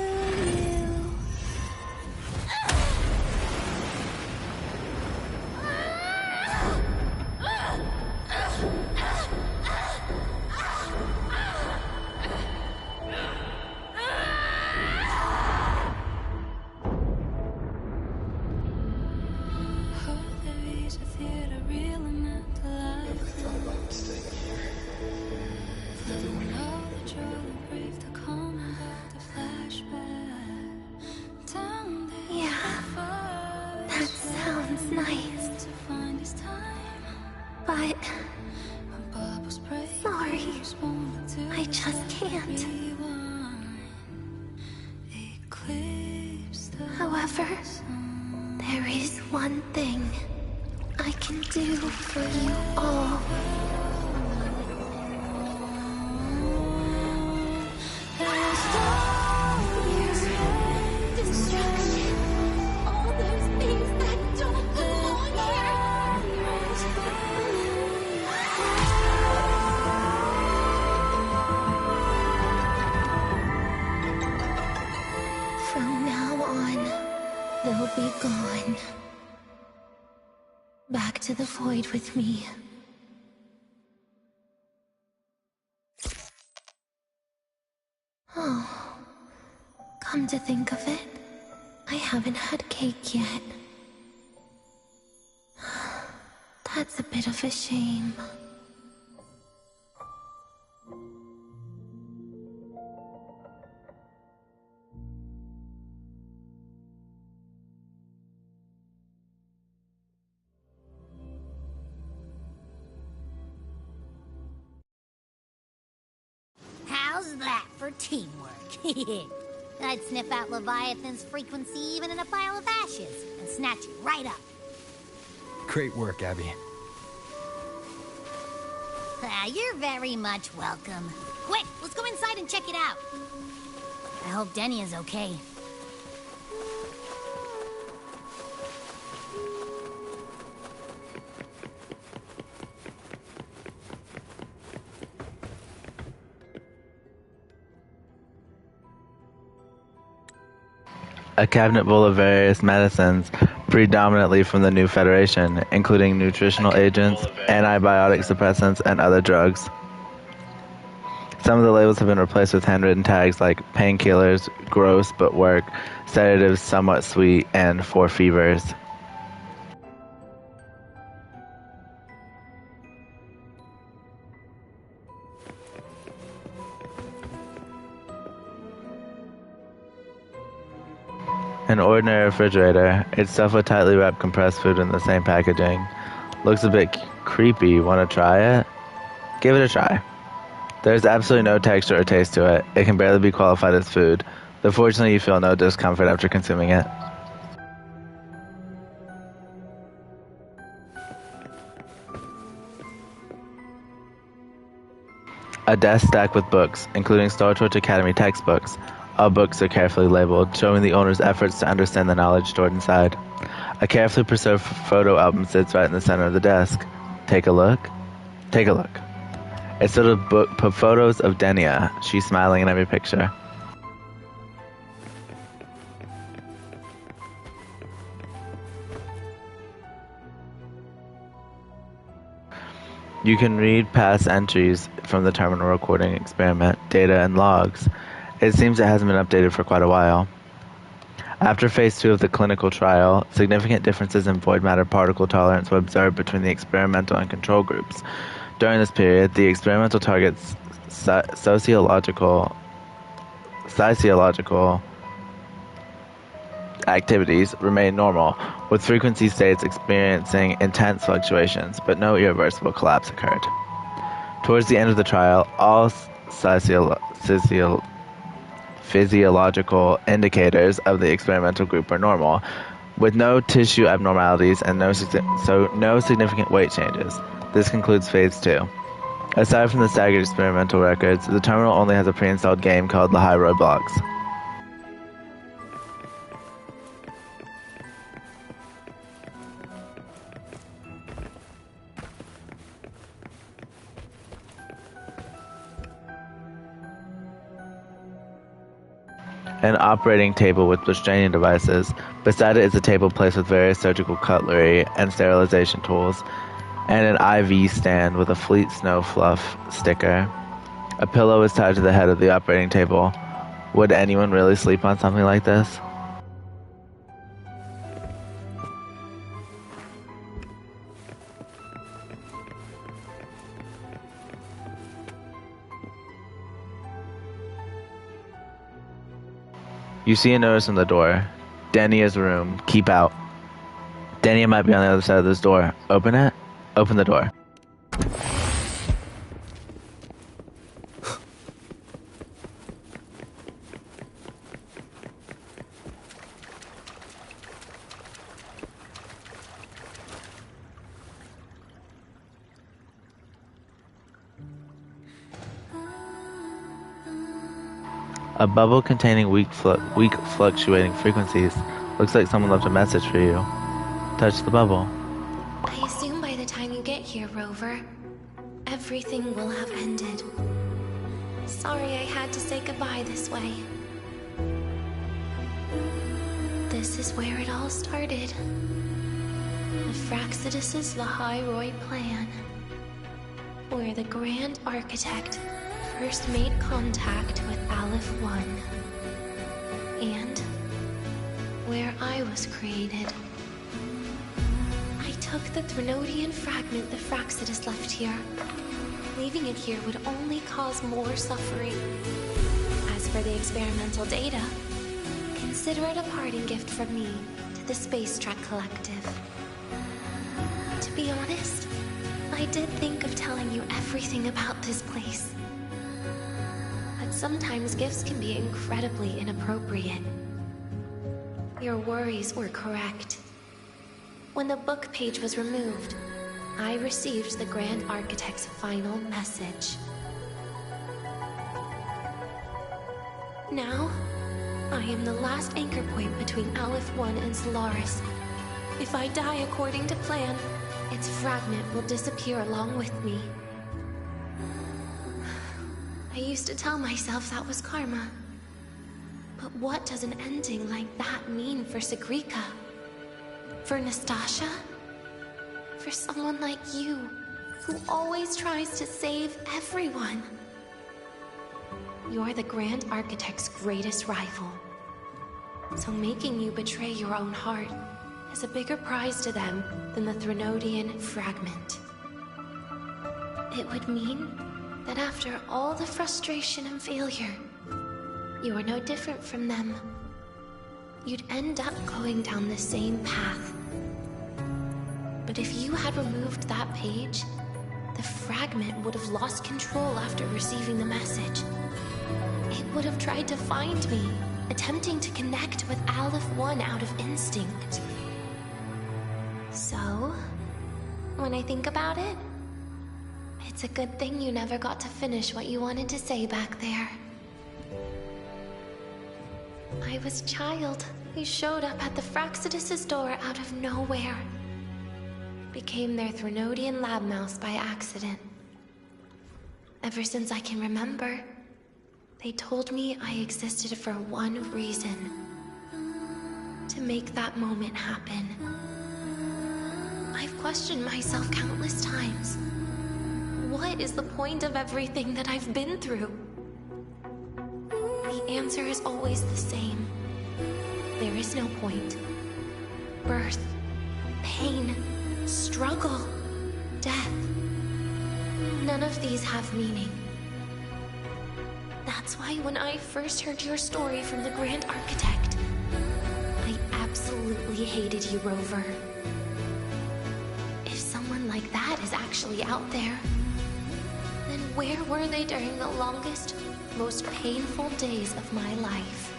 Yeah, that sounds nice. But sorry, I just can't. However, there is one thing I can do for you all. Destruction. All those things that don't belong here. From now on, they'll be gone. Back to the void with me. Oh, come to think of it, I haven't had cake yet. That's a bit of a shame. How's that for teamwork? I'd sniff out Leviathan's frequency even in a pile of ashes and snatch it right up. Great work, Abby. You're very much welcome. Quick, let's go inside and check it out. I hope Denny is okay. A cabinet full of various medicines, predominantly from the New Federation, including nutritional agents, antibiotic suppressants, and other drugs. Some of the labels have been replaced with handwritten tags like painkillers, gross but work, sedatives somewhat sweet, and for fevers. An ordinary refrigerator, it's stuffed with tightly wrapped compressed food in the same packaging. Looks a bit creepy. Want to try it? Give it a try. There's absolutely no texture or taste to it. It can barely be qualified as food, though fortunately you feel no discomfort after consuming it. A desk stacked with books, including Star Trek Academy textbooks. All books are carefully labeled, showing the owner's efforts to understand the knowledge stored inside. A carefully preserved photo album sits right in the center of the desk. Take a look. Take a look. It's filled with photos of Denia. She's smiling in every picture. You can read past entries from the terminal recording experiment, data, and logs. It seems it hasn't been updated for quite a while. After phase 2 of the clinical trial, significant differences in void matter particle tolerance were observed between the experimental and control groups. During this period, the experimental target's sociological activities remained normal, with frequency states experiencing intense fluctuations, but no irreversible collapse occurred. Towards the end of the trial, all physiological indicators of the experimental group were normal, with no tissue abnormalities and no significant weight changes. This concludes phase 2. Aside from the staggered experimental records, the terminal only has a pre-installed game called The High Roadblocks. an operating table with restraining devices. Beside it is a table placed with various surgical cutlery and sterilization tools, and an IV stand with a Fleet Snow Fluff sticker. A pillow is tied to the head of the operating table. Would anyone really sleep on something like this? You see a notice on the door. Denia's room. Keep out. Denia might be on the other side of this door. Open it. Open the door. A bubble containing weak fluctuating frequencies. Looks like someone left a message for you. Touch the bubble. I assume by the time you get here, Rover, everything will have ended. Sorry I had to say goodbye this way. This is where it all started. The Fraxidus' Lahairoi plan. Where the Grand Architect first made contact with Aleph 1. And where I was created. I took the Threnodian fragment the Fraxidus left here. Leaving it here would only cause more suffering. As for the experimental data, consider it a parting gift from me to the Space Trek Collective. To be honest, I did think of telling you everything about this place. But sometimes gifts can be incredibly inappropriate. Your worries were correct. When the book page was removed, I received the Grand Architect's final message. Now, I am the last anchor point between Aleph 1 and Solaris. If I die according to plan, its fragment will disappear along with me. I used to tell myself that was karma. But what does an ending like that mean for Sigrika? For Nastasha? For someone like you, who always tries to save everyone? You're the Grand Architect's greatest rival. So making you betray your own heart is a bigger prize to them than the Threnodian fragment. It would mean that after all the frustration and failure, you are no different from them. You'd end up going down the same path. But if you had removed that page, the fragment would have lost control after receiving the message. It would have tried to find me, attempting to connect with Aleph 1 out of instinct. So, when I think about it, it's a good thing you never got to finish what you wanted to say back there. I was a child who showed up at the Fraxidus' door out of nowhere. Became their Threnodian lab mouse by accident. Ever since I can remember, they told me I existed for one reason. To make that moment happen. I've questioned myself countless times. What is the point of everything that I've been through? The answer is always the same. There is no point. Birth, pain, struggle, death. None of these have meaning. That's why when I first heard your story from the Grand Architect, I absolutely hated you, Rover. If someone like that is actually out there, then where were they during the longest, most painful days of my life?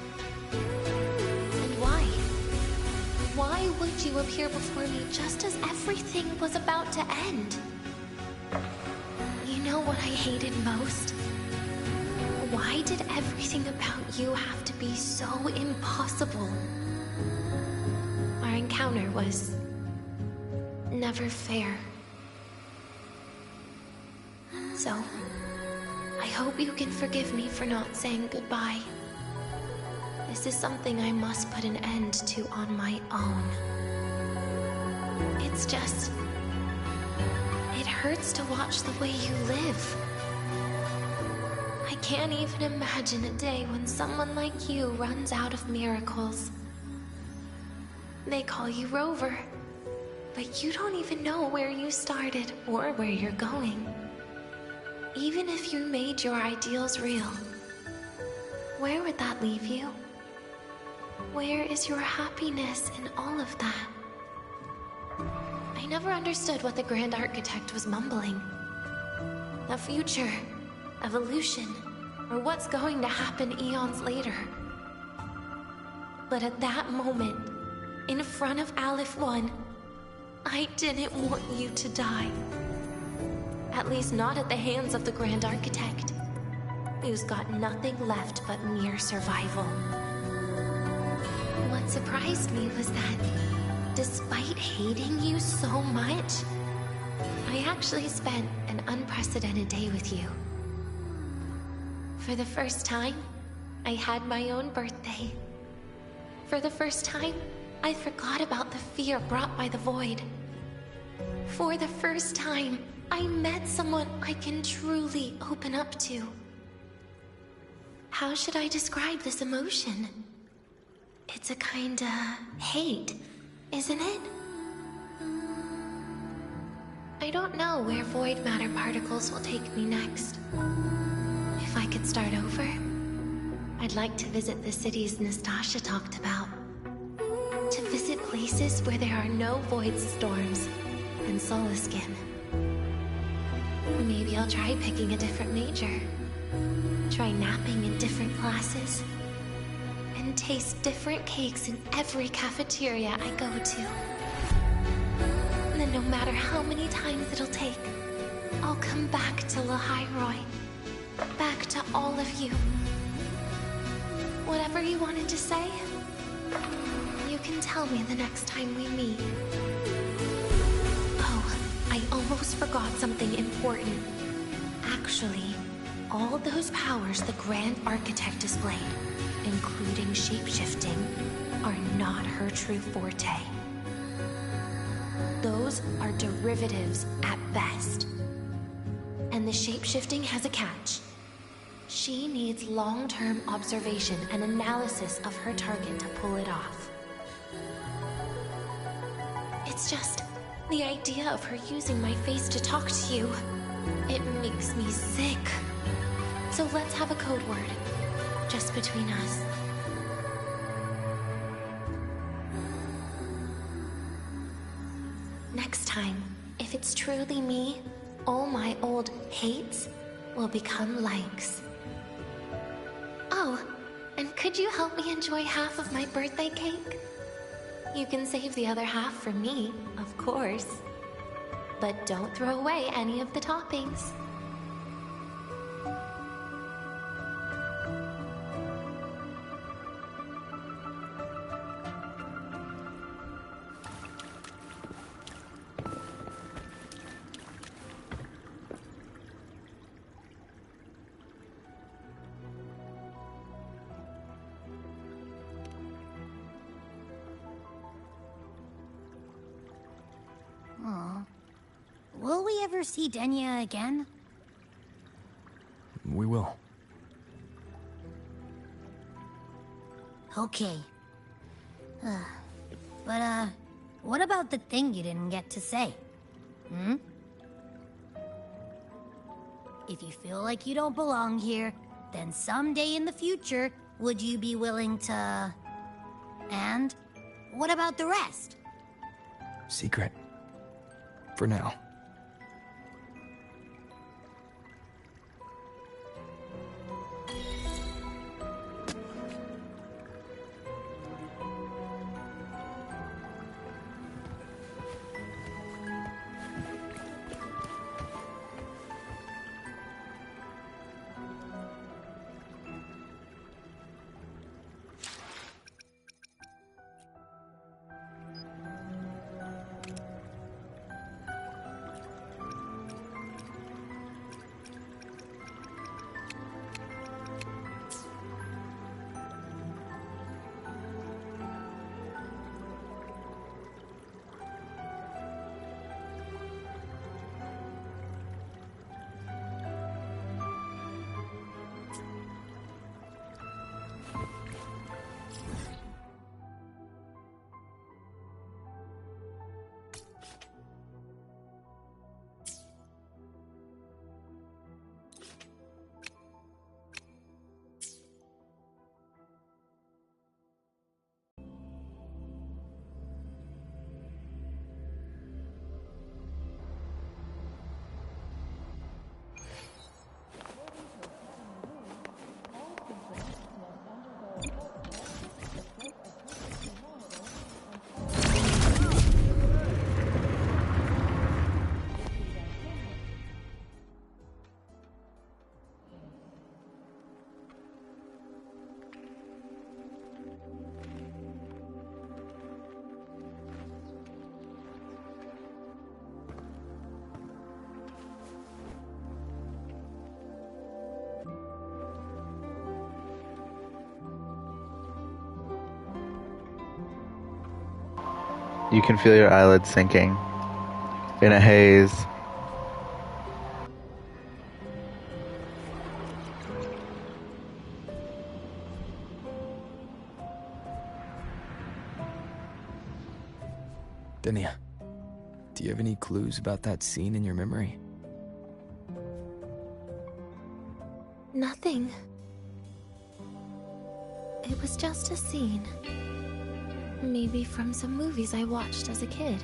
And why? Why would you appear before me just as everything was about to end? You know what I hated most? Why did everything about you have to be so impossible? Our encounter was never fair. So, I hope you can forgive me for not saying goodbye. The This is something I must put an end to on my own. It's just... it hurts to watch the way you live. I can't even imagine a day when someone like you runs out of miracles. They call you Rover, but you don't even know where you started or where you're going. Even if you made your ideals real, where would that leave you? Where is your happiness in all of that? I never understood what the Grand Architect was mumbling. The future, evolution, or what's going to happen eons later. But at that moment, in front of Aleph 1, I didn't want you to die. At least not at the hands of the Grand Architect, who's got nothing left but mere survival. What surprised me was that, despite hating you so much, I actually spent an unprecedented day with you. For the first time, I had my own birthday. For the first time, I forgot about the fear brought by the void. For the first time, I met someone I can truly open up to. How should I describe this emotion? It's a kinda hate, isn't it? I don't know where void matter particles will take me next. If I could start over, I'd like to visit the cities Nastasha talked about. To visit places where there are no void storms and Solaskin. Maybe I'll try picking a different major. Try napping in different classes. And taste different cakes in every cafeteria I go to. And then no matter how many times it'll take, I'll come back to Lahairoi. Back to all of you. Whatever you wanted to say, you can tell me the next time we meet. Oh, I almost forgot something important. Actually, all those powers the Grand Architect displayed, including shapeshifting, are not her true forte. Those are derivatives at best. And the shapeshifting has a catch. She needs long-term observation and analysis of her target to pull it off. It's just the idea of her using my face to talk to you. It makes me sick. So let's have a code word, just between us. Next time, if it's truly me, all my old hates will become likes. Oh, and could you help me enjoy half of my birthday cake? You can save the other half for me, of course. But don't throw away any of the toppings. Aw. Will we ever see Denya again? We will. Okay. But, what about the thing you didn't get to say? Hmm? If you feel like you don't belong here, then someday in the future, would you be willing to... And what about the rest? Secret. For now. You can feel your eyelids sinking. In a haze. Denia, do you have any clues about that scene in your memory? Nothing. It was just a scene. Maybe from some movies I watched as a kid.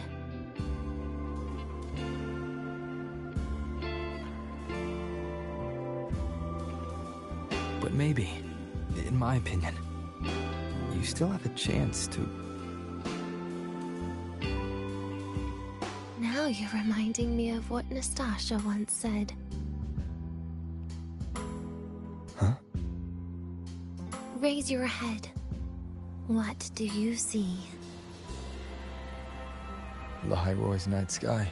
But maybe, in my opinion, you still have a chance to... Now you're reminding me of what Nastasha once said. Huh? Raise your head. What do you see? Lahiroy's night sky.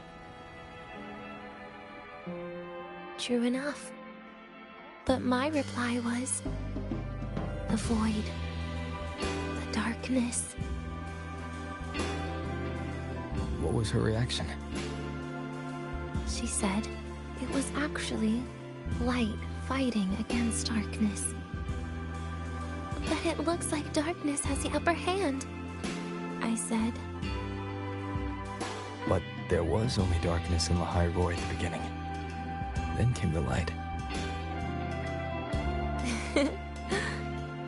True enough. But my reply was... the void. The darkness. What was her reaction? She said it was actually light fighting against darkness. But it looks like darkness has the upper hand, I said. But there was only darkness in Lahiroy at the beginning. Then came the light.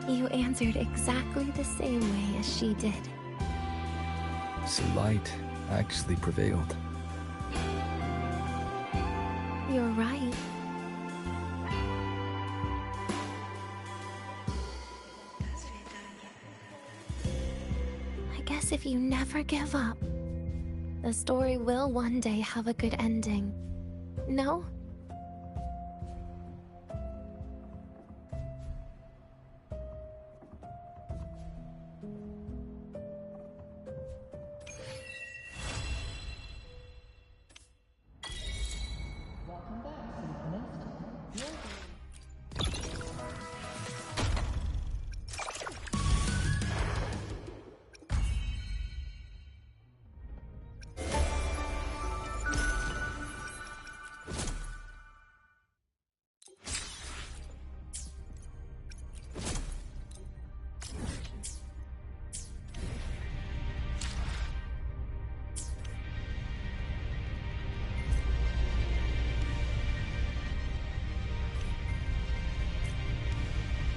You answered exactly the same way as she did. So light actually prevailed. You're right. I guess if you never give up, the story will one day have a good ending. No?